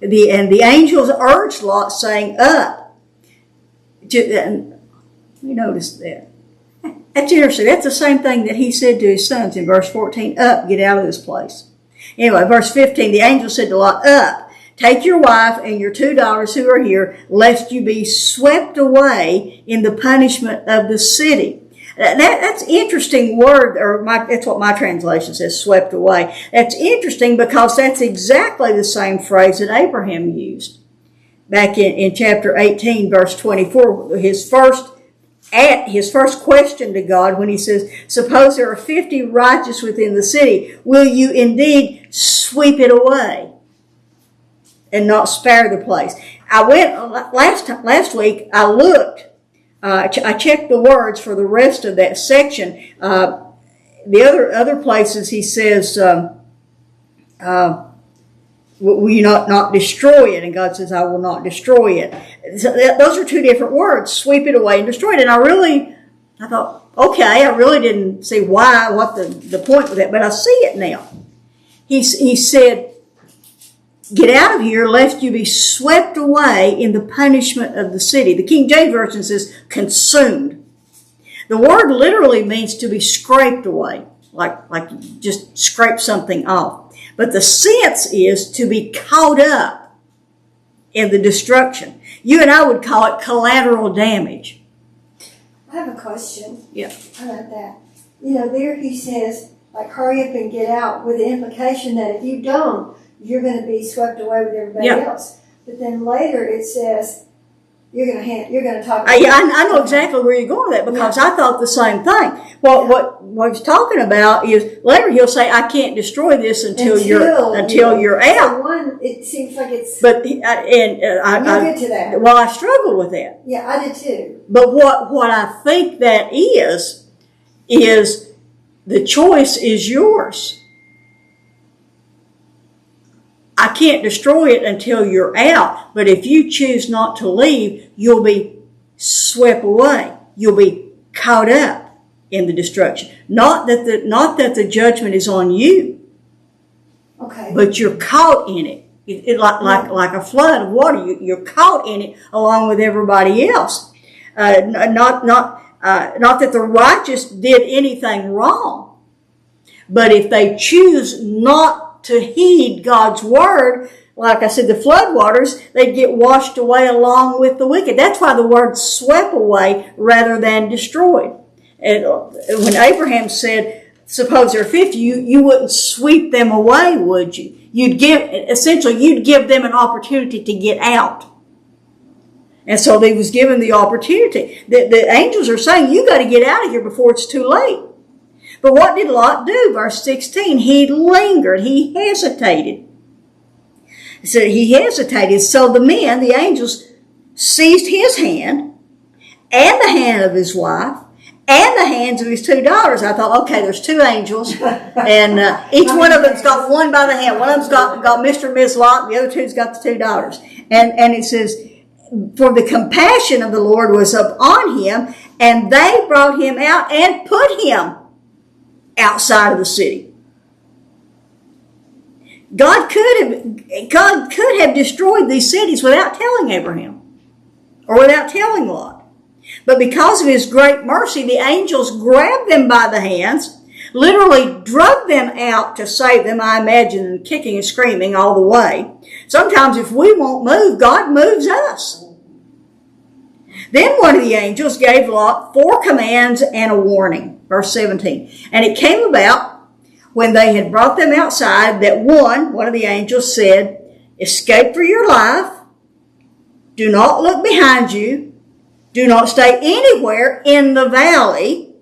And the angels urged Lot, saying, up. And we noticed that. That's interesting. That's the same thing that he said to his sons in verse 14. Up, get out of this place. Anyway, verse 15, the angel said to Lot, up, take your wife and your two daughters who are here, lest you be swept away in the punishment of the city. That's interesting word, that's what my translation says, swept away. That's interesting because that's exactly the same phrase that Abraham used. Back in chapter 18, verse 24, his first question to God when he says, suppose there are 50 righteous within the city, will you indeed sweep it away and not spare the place? I went last week, I looked, I checked the words for the rest of that section. The other places he says, will you not destroy it? And God says, I will not destroy it. So those are two different words, sweep it away and destroy it. And I thought, okay, I really didn't see what the point with that, but I see it now. He said, get out of here lest you be swept away in the punishment of the city. The King James Version says consumed. The word literally means to be scraped away, like you just scrape something off. But the sense is to be caught up in the destruction. You and I would call it collateral damage.
I have a question.
Yeah.
About that. You know, there he says, like, hurry up and get out, with the implication that if you don't, you're going to be swept away with everybody else. But then later it says, you're going to talk.
I know exactly where you're going with that, because I thought the same thing. Well, what he's talking about is later he'll say, I can't destroy this until you're out.
So one, it seems like it's.
But
you'll get to that.
Well, I struggle with that.
Yeah, I did too.
But what I think that is the choice is yours. I can't destroy it until you're out, but if you choose not to leave, you'll be swept away. You'll be caught up in the destruction. Not that the judgment is on you,
Okay.
but you're caught in it. Like a flood of water. You're caught in it along with everybody else. Not that the righteous did anything wrong, but if they choose not to heed God's word, like I said, the floodwaters, they'd get washed away along with the wicked. That's why the word swept away rather than destroyed. And when Abraham said, suppose there are 50, you wouldn't sweep them away, would you? You'd give them an opportunity to get out. And so they was given the opportunity. The angels are saying, you got to get out of here before it's too late. But what did Lot do? Verse 16, he lingered, he hesitated. So he hesitated. So the angels, seized his hand and the hand of his wife and the hands of his 2 daughters. I thought, okay, there's 2 angels, and each one of them's got one by the hand. One of them's got Mr. and Miss Lot, and the other 2's got the 2 daughters. And it says, for the compassion of the Lord was upon him, and they brought him out and put him outside of the city. God could have destroyed these cities without telling Abraham or without telling Lot. But because of his great mercy, the angels grabbed them by the hands, literally drug them out to save them, I imagine, and kicking and screaming all the way. Sometimes if we won't move, God moves us. Then one of the angels gave Lot 4 commands and a warning. Verse 17. And it came about when they had brought them outside that one of the angels said, escape for your life. Do not look behind you. Do not stay anywhere in the valley.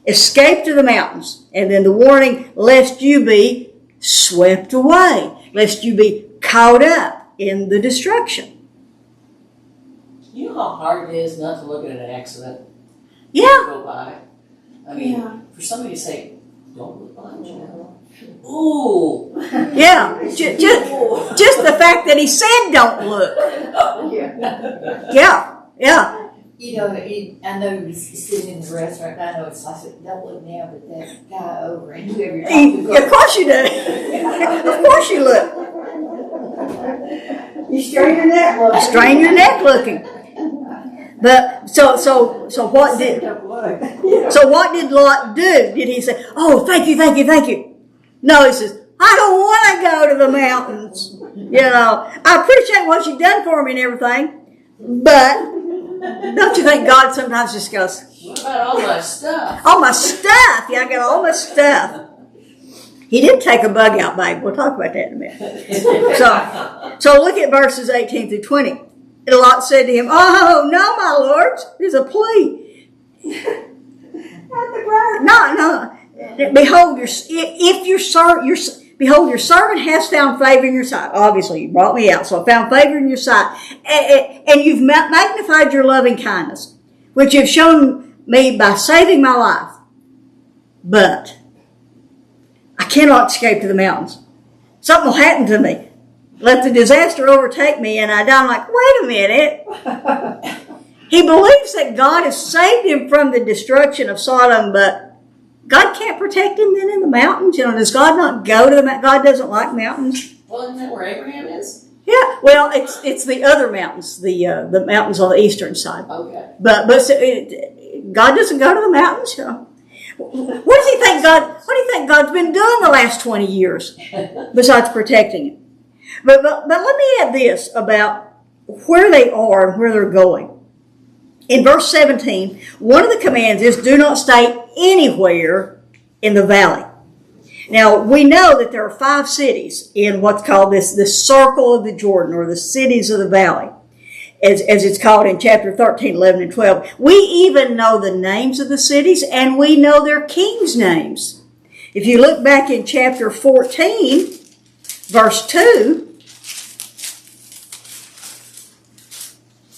Escape to the mountains. And then the warning, lest you be swept away, lest you be caught up in the destruction.
You know how hard it is not to look at an accident
Yeah.
go by? I mean, for somebody to say, don't look behind you now. Ooh.
Yeah. Just the fact that he said don't look. Yeah.
You know, I know he's sitting in the restaurant, I know it's like, don't look now, but that guy over and whoever you're talking to.
Of course you do. Of course you look.
You strain your neck looking.
Strain your neck looking. But so what did Lot do? Did he say, "Oh, thank you"? No, he says, "I don't want to go to the mountains. You know, I appreciate what you've done for me and everything, but don't you think God sometimes just goes,
What about all my stuff?
all my stuff? Yeah, I got all my stuff." He did take a bug out, babe. We'll talk about that in a minute. So look at verses 18 through 20. And Lot said to him, "Oh, no, my lords, there's a plea.
Not the bride.
No. Behold, behold, your servant has found favor in your sight." Obviously, you brought me out, so I found favor in your sight. And you've magnified your loving kindness, which you've shown me by saving my life. But I cannot escape to the mountains. Something will happen to me. Let the disaster overtake me and I die. I'm like, wait a minute. He believes that God has saved him from the destruction of Sodom, but God can't protect him then in the mountains. You know, does God not go to the mountains? God doesn't like mountains.
Well, isn't that where Abraham is?
Yeah, well, it's the other mountains, the mountains on the eastern side.
Okay.
But God doesn't go to the mountains. You know. What do you think God's been doing the last 20 years besides protecting him? But let me add this about where they are and where they're going. In verse 17, one of the commands is do not stay anywhere in the valley. Now, we know that there are 5 cities in what's called this circle of the Jordan, or the cities of the valley, as it's called in chapter 13, 11, and 12. We even know the names of the cities, and we know their kings' names. If you look back in chapter 14, verse 2,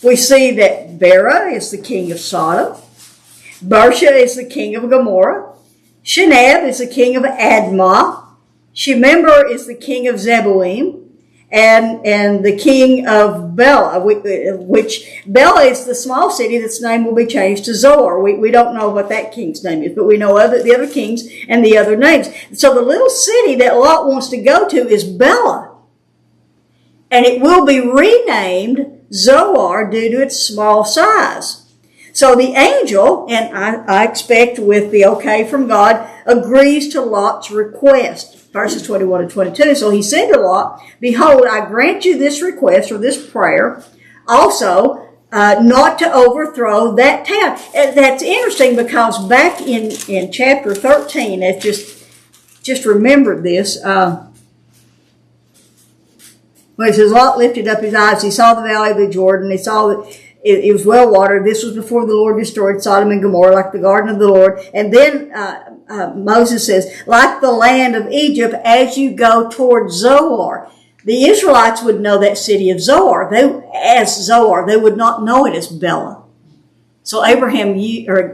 we see that Bera is the king of Sodom, Bersha is the king of Gomorrah, Shinab is the king of Admah, Shemember is the king of Zeboim, and the king of Bela, which Bela is the small city that's name will be changed to Zoar. We don't know what that king's name is, but we know the other kings and the other names. So the little city that Lot wants to go to is Bela, and it will be renamed Zoar due to its small size. So the angel, and I expect with the okay from God, agrees to Lot's request. Verses 21 and 22. So he said to Lot, behold, I grant you this request, or this prayer, also not to overthrow that town. And that's interesting because back in chapter 13, I just remembered this, when it says Lot lifted up his eyes, he saw the valley of the Jordan, he saw that it was well watered. This was before the Lord destroyed Sodom and Gomorrah, like the garden of the Lord. And then Moses says, like the land of Egypt, as you go toward Zoar. The Israelites would know that city of Zoar as Zoar. They would not know it as Bela. So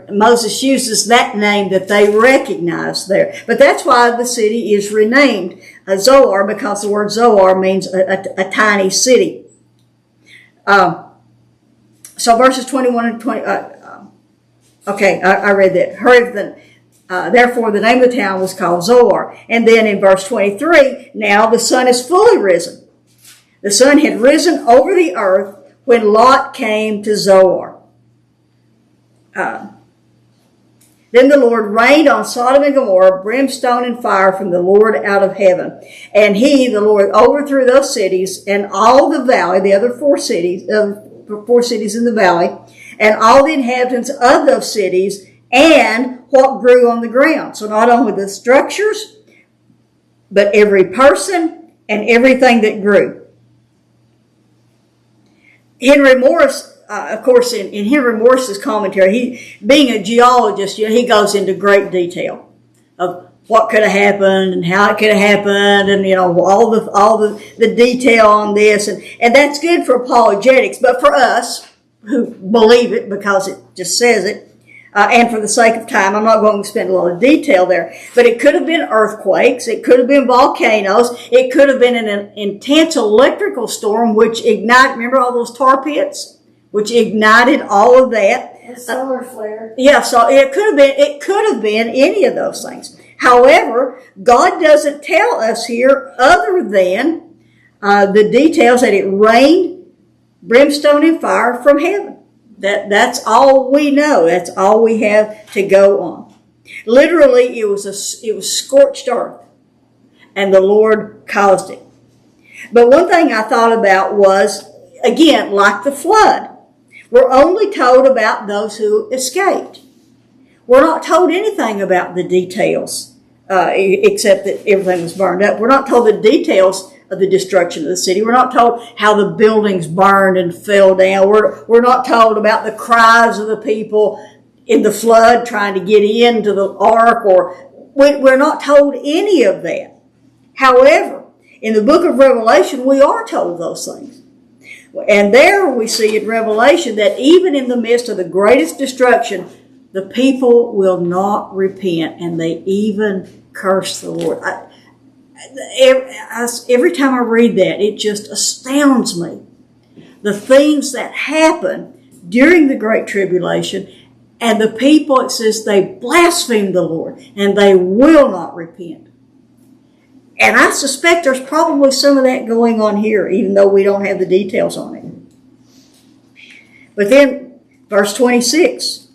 Moses uses that name that they recognize there. But that's why the city is renamed Zoar, because the word Zoar means a tiny city. So verses 21 and 20, I read that. Therefore the name of the town was called Zoar. And then in verse 23, now the sun is fully risen. The sun had risen over the earth when Lot came to Zoar. Then the Lord rained on Sodom and Gomorrah brimstone and fire from the Lord out of heaven. And he, the Lord, overthrew those cities and all the valley, the other 4 cities in the valley, and all the inhabitants of those cities, and what grew on the ground. So not only the structures, but every person and everything that grew. Henry Morris, of course, in Henry Morris's commentary, he, being a geologist, he goes into great detail of what could have happened and how it could have happened, and all the detail on this, and that's good for apologetics. But for us who believe it because it just says it, and for the sake of time, I'm not going to spend a lot of detail there. But it could have been earthquakes, it could have been volcanoes, it could have been an intense electrical storm which ignited. Remember all those tar pits, which ignited all of that.
A solar flare.
Yeah, so it could have been any of those things. However, God doesn't tell us here other than the details that it rained brimstone and fire from heaven. That's all we know. That's all we have to go on. Literally, it was scorched earth, and the Lord caused it. But one thing I thought about was, again, like the flood, we're only told about those who escaped. We're not told anything about the details, except that everything was burned up. We're not told the details of the destruction of the city. We're not told how the buildings burned and fell down. We're not told about the cries of the people in the flood trying to get into the ark, or we're not told any of that. However, in the book of Revelation, we are told those things. And there we see in Revelation that even in the midst of the greatest destruction, the people will not repent, and they even curse the Lord. Every time I read that, it just astounds me. The things that happen during the Great Tribulation, and the people, it says, they blaspheme the Lord, and they will not repent. And I suspect there's probably some of that going on here, even though we don't have the details on it. But then, verse 26,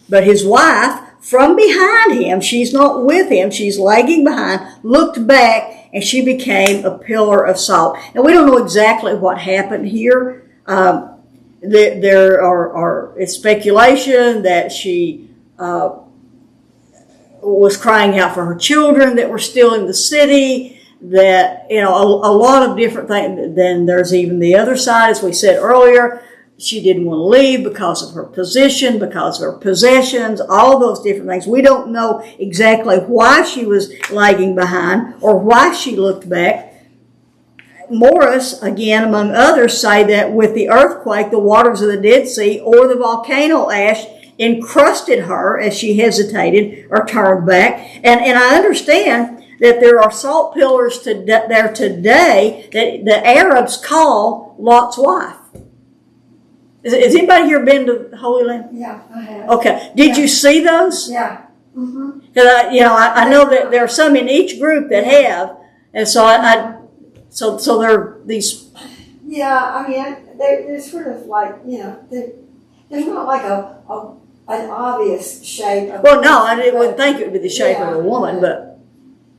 but his wife from behind him, she's not with him, she's lagging behind, looked back, and she became a pillar of salt. Now, we don't know exactly what happened here. There are speculation that she was crying out for her children that were still in the city, that, a lot of different things. Then there's even the other side, as we said earlier. She didn't want to leave because of her position, because of her possessions, all those different things. We don't know exactly why she was lagging behind or why she looked back. Morris, again, among others, say that with the earthquake, the waters of the Dead Sea or the volcano ash encrusted her as she hesitated or turned back. And I understand that there are salt pillars there today that the Arabs call Lot's wife. Has anybody here been to the Holy Land?
Yeah, I have.
Okay. Did you see those?
Yeah. Mm-hmm.
Because I know that there are some in each group that have, and so so there are these.
Yeah, I mean, they're sort of like, there's not like an obvious shape.
Well, no, I wouldn't think it would be the shape of a woman, but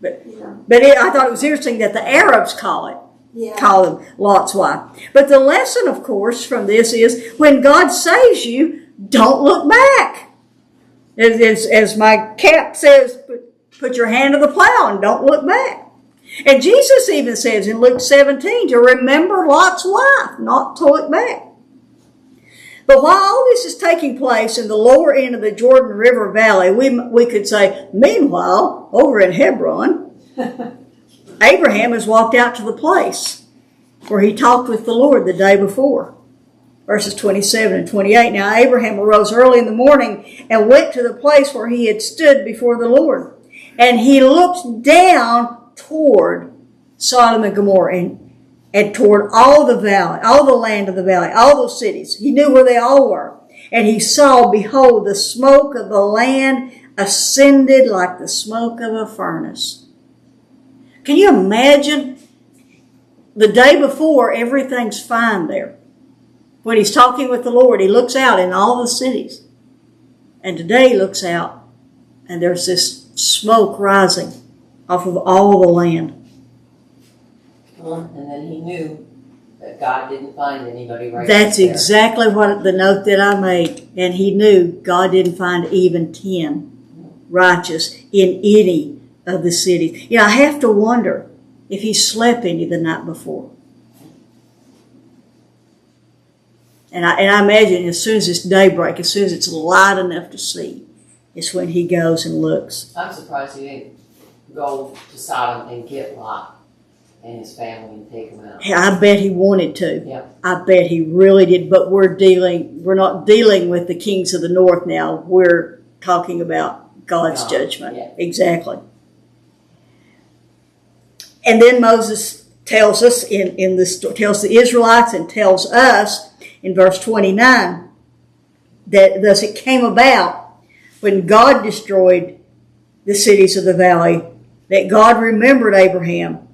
I thought it was interesting that the Arabs call them Lot's wife. But the lesson, of course, from this is when God saves you, don't look back. As my cap says, put your hand to the plow and don't look back. And Jesus even says in Luke 17 to remember Lot's wife, not to look back. But while all this is taking place in the lower end of the Jordan River Valley, we could say, meanwhile, over in Hebron, Abraham has walked out to the place where he talked with the Lord the day before. Verses 27 and 28. Now Abraham arose early in the morning and went to the place where he had stood before the Lord. And he looked down toward Sodom and Gomorrah and toward all the valley, all the land of the valley, all those cities. He knew where they all were. And he saw, behold, the smoke of the land ascended like the smoke of a furnace. Can you imagine? The day before, everything's fine there. When he's talking with the Lord, he looks out in all the cities. And today he looks out, and there's this smoke rising off of all the land.
And then he knew that God didn't find anybody right
That's
there.
exactly what the note that I made. And he knew God didn't find even 10 righteous in any of the cities. I have to wonder if he slept any the night before. And I imagine as soon as it's daybreak, as soon as it's light enough to see, it's when he goes and looks.
I'm surprised he didn't go to Sodom and get Lot and his family and take them out.
I bet he wanted to.
Yeah.
I bet he really did. But we're not dealing with the kings of the north now. We're talking about God's judgment.
Yeah.
Exactly. And then Moses tells us tells the Israelites and tells us in verse 29 that thus it came about when God destroyed the cities of the valley that God remembered Abraham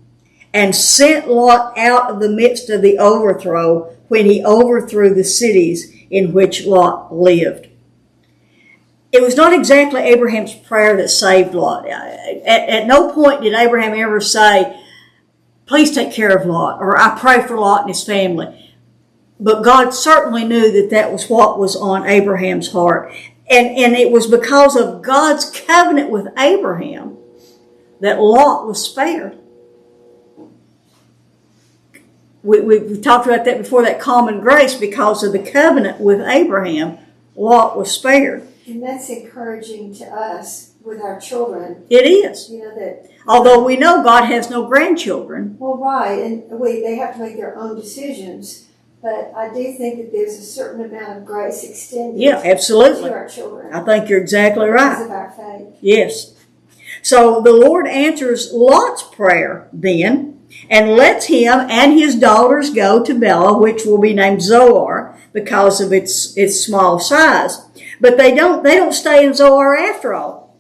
and sent Lot out of the midst of the overthrow when he overthrew the cities in which Lot lived. It was not exactly Abraham's prayer that saved Lot. At no point did Abraham ever say, please take care of Lot, or I pray for Lot and his family. But God certainly knew that was what was on Abraham's heart. And it was because of God's covenant with Abraham that Lot was spared. We talked about that before, that common grace. Because of the covenant with Abraham, Lot was spared.
And that's encouraging to us with our children.
It is.
That
although we know God has no grandchildren.
Well, right, and they have to make their own decisions. But I do think that there's a certain amount of grace extended
absolutely.
to our children.
I think you're exactly right.
Because of our faith.
Yes. So the Lord answers Lot's prayer then and lets him and his daughters go to Bela, which will be named Zoar because of its small size. But they don't stay in Zoar after all.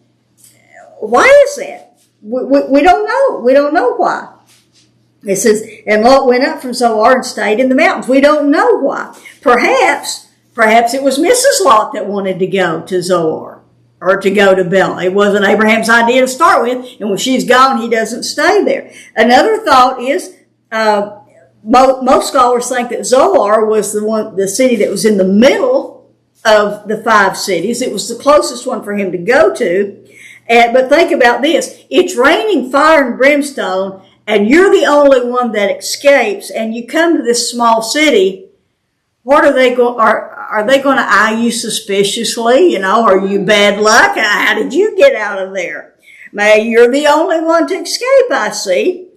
Why is that? We don't know. We don't know why. It says, and Lot went up from Zoar and stayed in the mountains. We don't know why. Perhaps it was Mrs. Lot that wanted to go to Zoar. or to go to Bela. It wasn't Abraham's idea to start with, and when she's gone, he doesn't stay there. Another thought is, most scholars think that Zoar was the city that was in the middle of the 5 cities. It was the closest one for him to go to. But think about this. It's raining fire and brimstone, and you're the only one that escapes, and you come to this small city. What are they going? Are they going to eye you suspiciously? Are you bad luck? How did you get out of there? Maybe you're the only one to escape, I see.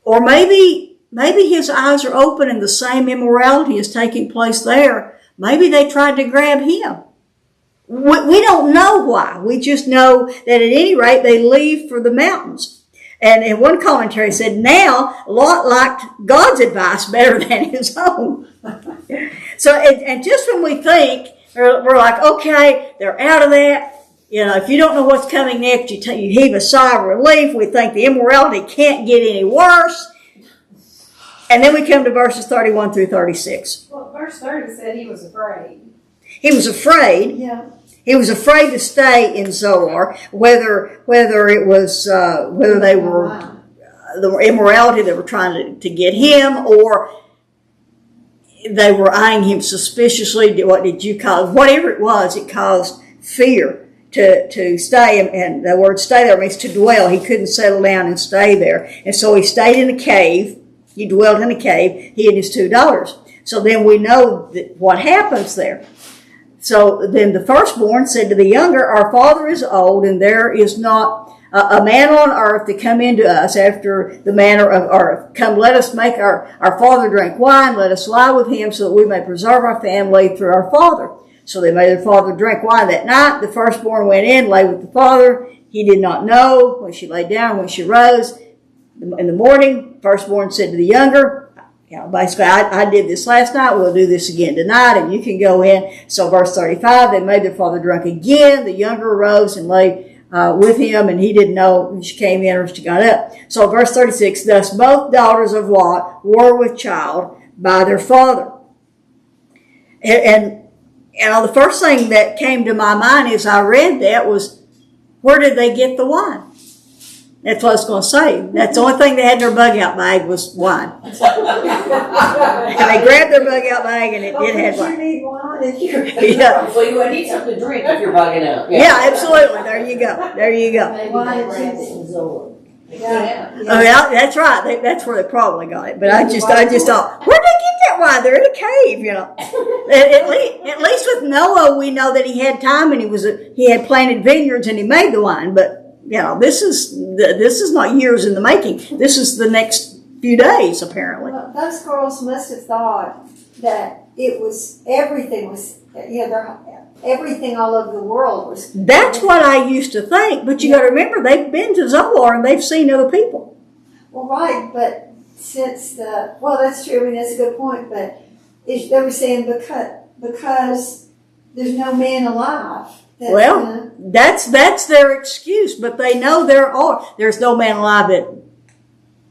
Or maybe his eyes are open and the same immorality is taking place there. Maybe they tried to grab him. We don't know why. We just know that at any rate they leave for the mountains. And one commentary said, now Lot liked God's advice better than his own. So, and just when we think, we're like, okay, they're out of that. If you don't know what's coming next, you heave a sigh of relief. We think the immorality can't get any worse. And then we come to verses 31 through 36.
Well, verse 30 said he was afraid.
He was afraid.
Yeah.
He was afraid to stay in Zoar, whether it was whether they were the immorality that were trying to get him, or they were eyeing him suspiciously. What did you call it? Whatever it was, it caused fear to stay. And the word "stay" there means to dwell. He couldn't settle down and stay there, and so he stayed in a cave. He dwelled in a cave. He and his 2 daughters. So then we know what happens there. So then the firstborn said to the younger, our father is old, and there is not a man on earth to come into us after the manner of earth. Come, let us make our father drink wine. Let us lie with him so that we may preserve our family through our father. So they made their father drink wine that night. The firstborn went in, lay with the father. He did not know when she lay down, when she rose. In the morning, firstborn said to the younger, basically, I did this last night, we'll do this again tonight, and you can go in. So verse 35, they made their father drunk again. The younger arose and lay with him, and he didn't know when she came in or she got up. So verse 36, thus both daughters of Lot were with child by their father. And the first thing that came to my mind as I read that was, where did they get the wine? That's what I was going to say. That's the only thing they had in their bug-out bag was wine. And they grabbed their bug-out bag and it had wine.
You need wine if you're...
Yeah.
Well, you would need something to drink if you're bugging out.
Yeah, absolutely. There you go. There you go.
Maybe
Why
they
did
grabbed
you-
it in Zoar.
Yeah.
Oh, yeah, that's right. That's where they probably got it. But I just thought, where'd they get that wine? They're in a cave, At least with Noah, we know that he had time and he had planted vineyards and he made the wine. But this is not years in the making. This is the next few days, apparently.
Well, those girls must have thought that everything all over the world was.
That's what I used to think. But you got to remember, they've been to Zoar and they've seen other people.
Well, right, but since that's true. I mean, that's a good point. But they were saying because there's no man alive. That's their excuse. But they know there's no man alive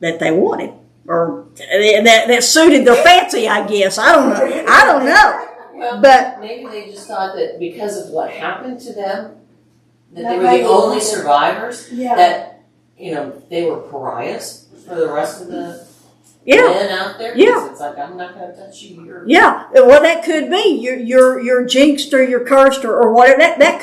that they wanted or that suited their fancy. I guess I don't know.
Well,
but
maybe they just thought that because of what happened to them, that they were the only survivors.
Yeah.
That they were pariahs for the rest of the men out there.
Yeah.
It's like, I'm not going to touch you.
Yeah, well, that could be you're jinxed or you're cursed or whatever. That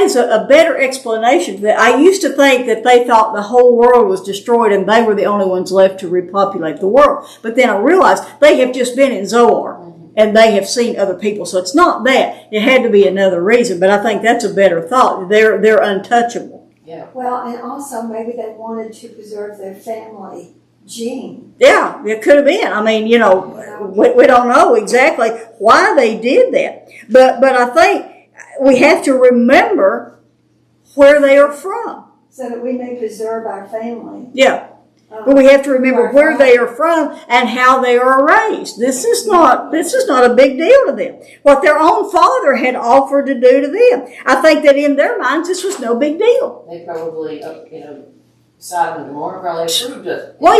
is a better explanation. I used to think that they thought the whole world was destroyed and they were the only ones left to repopulate the world. But then I realized they have just been in Zoar and they have seen other people, so it's not that. It had to be another reason. But I think that's a better thought. They're untouchable.
Yeah.
Well, and also maybe they wanted to preserve their family gene.
Yeah, it could have been. I mean, we don't know exactly why they did that. But I think we have to remember where they are from.
So that we may preserve our family.
Yeah. But we have to remember where they are from and how they are raised. This is not a big deal to them. What their own father had offered to do to them. I think that in their minds this was no big deal.
They probably, Sodom and Gomorrah probably approved it.
Well,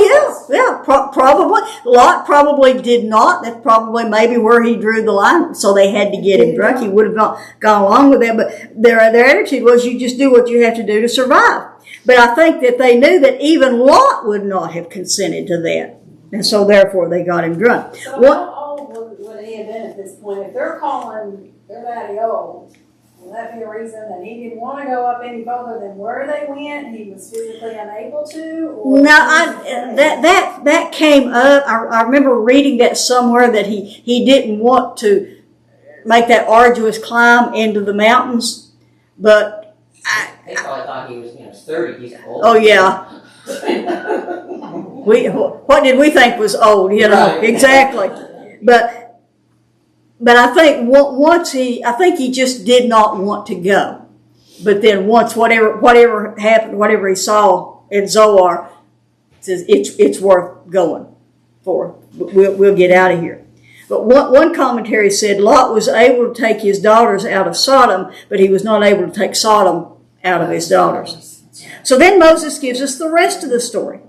yeah, probably. Lot probably did not. That's probably maybe where he drew the line. So they had to get him drunk. He would have gone along with that. But their attitude was, you just do what you have to do to survive. But I think that they knew that even Lot would not have consented to that. And so therefore they got him drunk.
So how old would he have been at this point? If they're calling their daddy old, will that be a reason that he didn't want to go up any further than where they went? He was physically unable to? Or
No, that came up. I remember reading that somewhere, that he didn't want to make that arduous climb into the mountains. But
They probably thought he was 30. He's old.
oh yeah, what did we think was old?
Right.
Exactly. But I think I think he just did not want to go. But then once whatever happened, whatever he saw in Zoar, says it's worth going for. We'll get out of here. But one commentary said Lot was able to take his daughters out of Sodom, but he was not able to take Sodom out of his daughters. So then Moses gives us the rest of the story.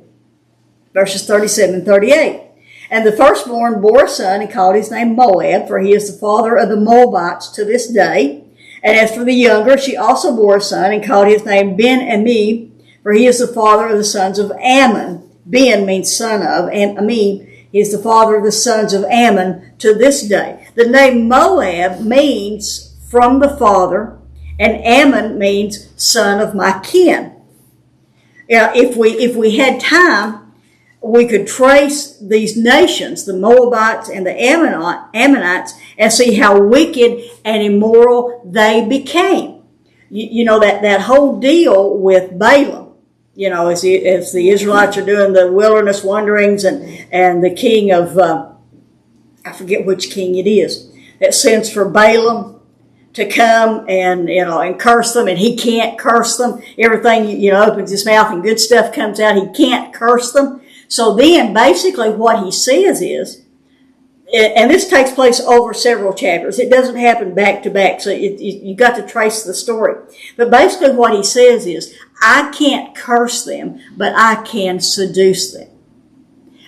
Verses 37 and 38. And the firstborn bore a son and called his name Moab, for he is the father of the Moabites to this day. And as for the younger, she also bore a son and called his name Ben-Ami, for he is the father of the sons of Ammon. Ben means son of, and Ami is the father of the sons of Ammon to this day. The name Moab means from the father, and Ammon means son of my kin. Now, if we had time, we could trace these nations, the Moabites and the Ammonites, and see how wicked and immoral they became. You know, that whole deal with Balaam, as the Israelites are doing the wilderness wanderings, and the king of, I forget which king it is, that sends for Balaam to come and curse them, and he can't curse them. Everything, opens his mouth and good stuff comes out. He can't curse them. So then basically what he says is, and this takes place over several chapters. It doesn't happen back to back, so you got to trace the story. But basically what he says is, I can't curse them, but I can seduce them.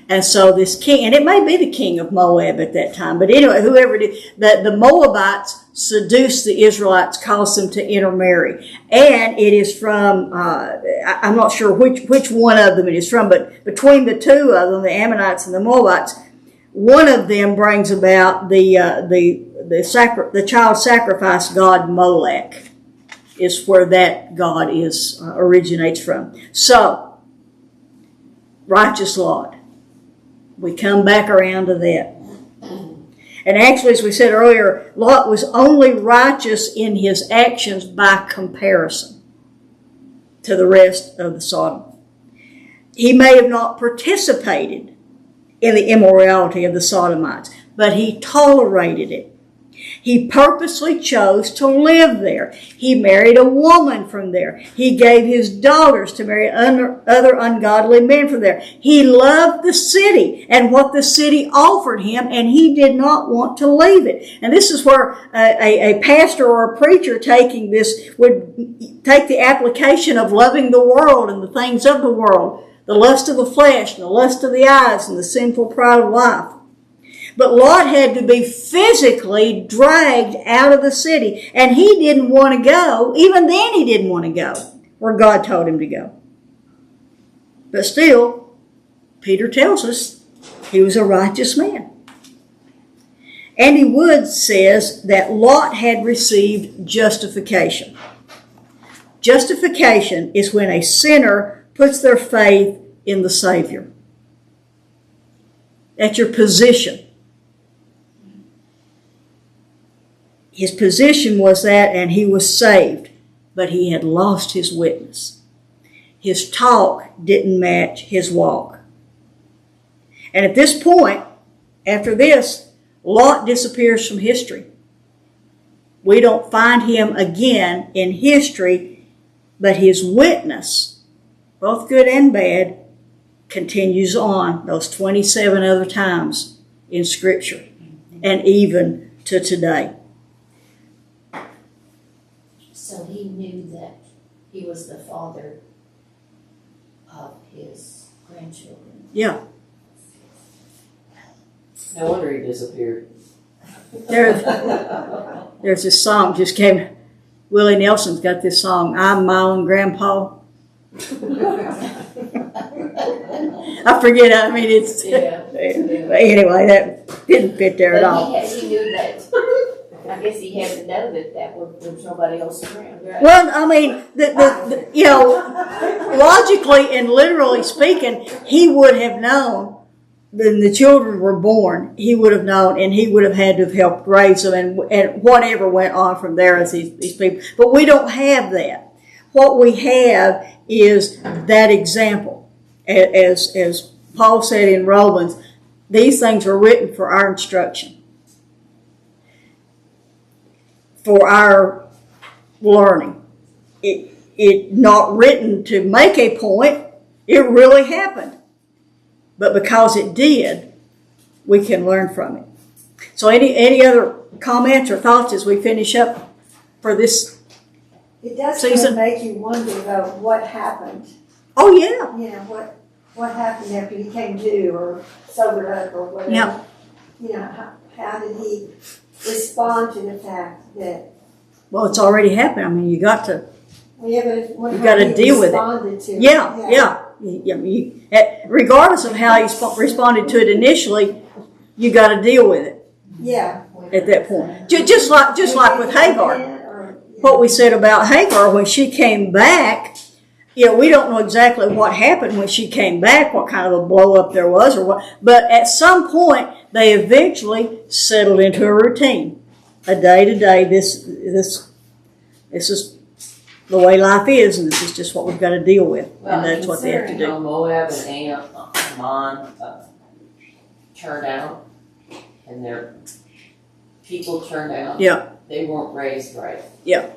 And so this king, and it may be the king of Moab at that time, but anyway, whoever it is, the Moabites seduced the Israelites, caused them to intermarry. And it is from, I'm not sure which one of them it is from, but between the two of them, the Ammonites and the Moabites, one of them brings about the child sacrifice god Molech, is where that god originates from. So, righteous Lot. We come back around to that. And actually, as we said earlier, Lot was only righteous in his actions by comparison to the rest of the Sodom. He may have not participated in the immorality of the Sodomites, but he tolerated it. He purposely chose to live there. He married a woman from there. He gave his daughters to marry other ungodly men from there. He loved the city and what the city offered him, and he did not want to leave it. And this is where a pastor or a preacher taking this would take the application of loving the world and the things of the world, the lust of the flesh and the lust of the eyes and the sinful pride of life. But Lot had to be physically dragged out of the city. And he didn't want to go. Even then he didn't want to go where God told him to go. But still, Peter tells us he was a righteous man. Andy Wood says that Lot had received justification. Justification is when a sinner puts their faith in the Savior. That's your position. His position was that, and he was saved, but he had lost his witness. His talk didn't match his walk. And at this point, after this, Lot disappears from history. We don't find him again in history, but his witness, both good and bad, continues on those 27 other times in Scripture, and even to today.
So he knew that he was the father
Yeah.
No wonder he disappeared.
There's this song just came. Willie Nelson's got this song, I'm my own grandpa. I forget, I mean, it's, but anyway, that didn't fit there at all.
But he knew that, I guess he had to know that there was nobody else around, right?
Well, I mean, you know, logically and literally speaking, he would have known when the children were born, he would have known, and he would have had to have helped raise them, and whatever went on from there as these people. But we don't have that. What we have is that example. As Paul said in Romans, these things are written for our instruction, for our learning. It not written to make a point. It really happened. But because it did, we can learn from it. So any other comments or thoughts as we finish up for this
It does
season?
kind of make you wonder though what happened.
Oh, yeah.
You know, what happened after he came to or sobered up or whatever.
Yeah.
You know, how did he respond to the fact that,
Well, it's already happened. I mean, you got to,
well, yeah, but
you got to deal with it.
To
Yeah. Regardless of how he responded to it initially, you got to deal with it
Yeah.
at that point. Just like with Hagar. What we said about Hagar when she came back, you know, we don't know exactly what happened when she came back, what kind of a blow up there was or what, but at some point they eventually settled into a routine. A day to day, this is the way life is, and this is just what we've got to deal with, and that's what they have to do.
How Moab and Ammon turned out, and their people turned out.
Yeah.
They weren't raised right.
Yeah.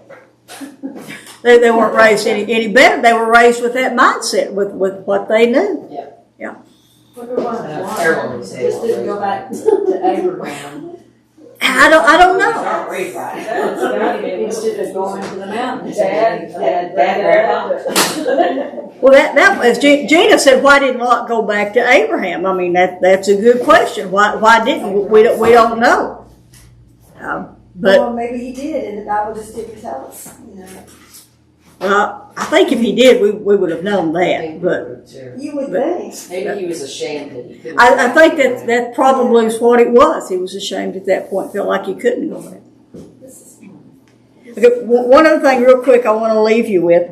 They weren't raised any better. They were raised with that mindset, with what they knew.
Terrible
Just didn't go back to Abraham.
I don't know.
Not raised right.
Instead of going to the mountains.
Dad.
Well, that as Gina said, why didn't Lot go back to Abraham? I mean, that's a good question. Why didn't we don't know. But
well, maybe he did, and the Bible just didn't tell us. You know.
well, I think if he did, we would have known that. But
You would think.
Maybe he was ashamed that he couldn't.
I think that probably is what it was. He was ashamed at that point, felt like he couldn't go back. Okay, one other thing real quick I want to leave you with.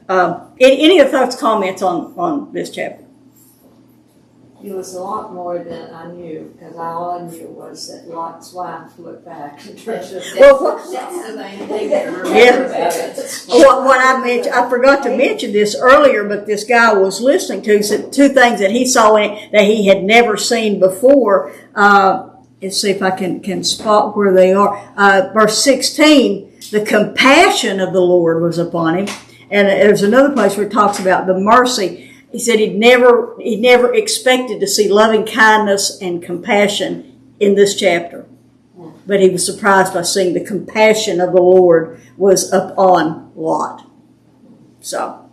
Any of those comments on this chapter?
It was a lot more than I knew, because all I knew was that Lot's wife looked back and treasured.
Well,
That's the main thing that I remember
Yeah.
about it.
what I mentioned, I forgot to mention this earlier, but this guy was listening to said two things that he saw in it that he had never seen before. Let's see if I can spot where they are. Verse 16, the compassion of the Lord was upon him. And there's another place where it talks about the mercy. He said he'd never expected to see loving kindness and compassion in this chapter. But he was surprised by seeing the compassion of the Lord was upon Lot. So,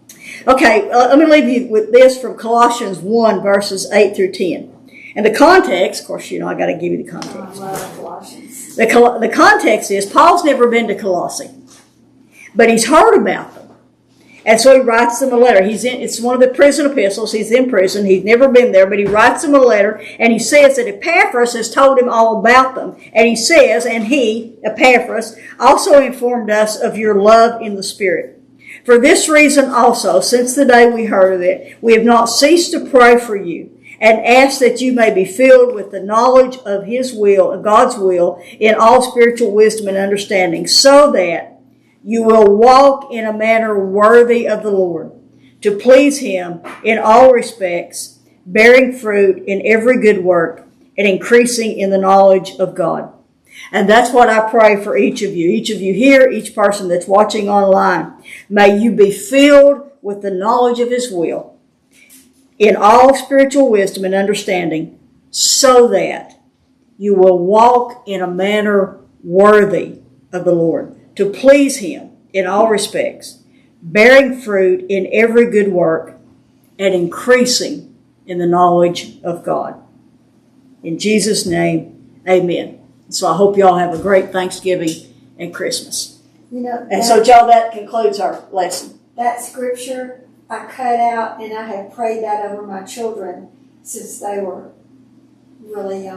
okay, let me leave you with this from Colossians 1, verses 8 through 10. And the context, of course, you know, I got to give you the context.
I love Colossians.
The context is Paul's never been to Colossae, but he's heard about them. And so he writes them a letter. It's one of the prison epistles. He's in prison. He's never been there, but he writes them a letter, and he says that Epaphras has told him all about them. And he says, and he, Epaphras, also informed us of your love in the Spirit. For this reason also, since the day we heard of it, we have not ceased to pray for you and ask that you may be filled with the knowledge of His will, of God's will, in all spiritual wisdom and understanding, so that you will walk in a manner worthy of the Lord, to please Him in all respects, bearing fruit in every good work, and increasing in the knowledge of God. And that's what I pray for each of you here, each person that's watching online. May you be filled with the knowledge of His will, in all spiritual wisdom and understanding, so that you will walk in a manner worthy of the Lord, to please Him in all respects, bearing fruit in every good work, and increasing in the knowledge of God. In Jesus' name, amen. So I hope y'all have a great Thanksgiving and Christmas. And so, Joe, that concludes our lesson.
That scripture I cut out, and I have prayed that over my children since they were really young.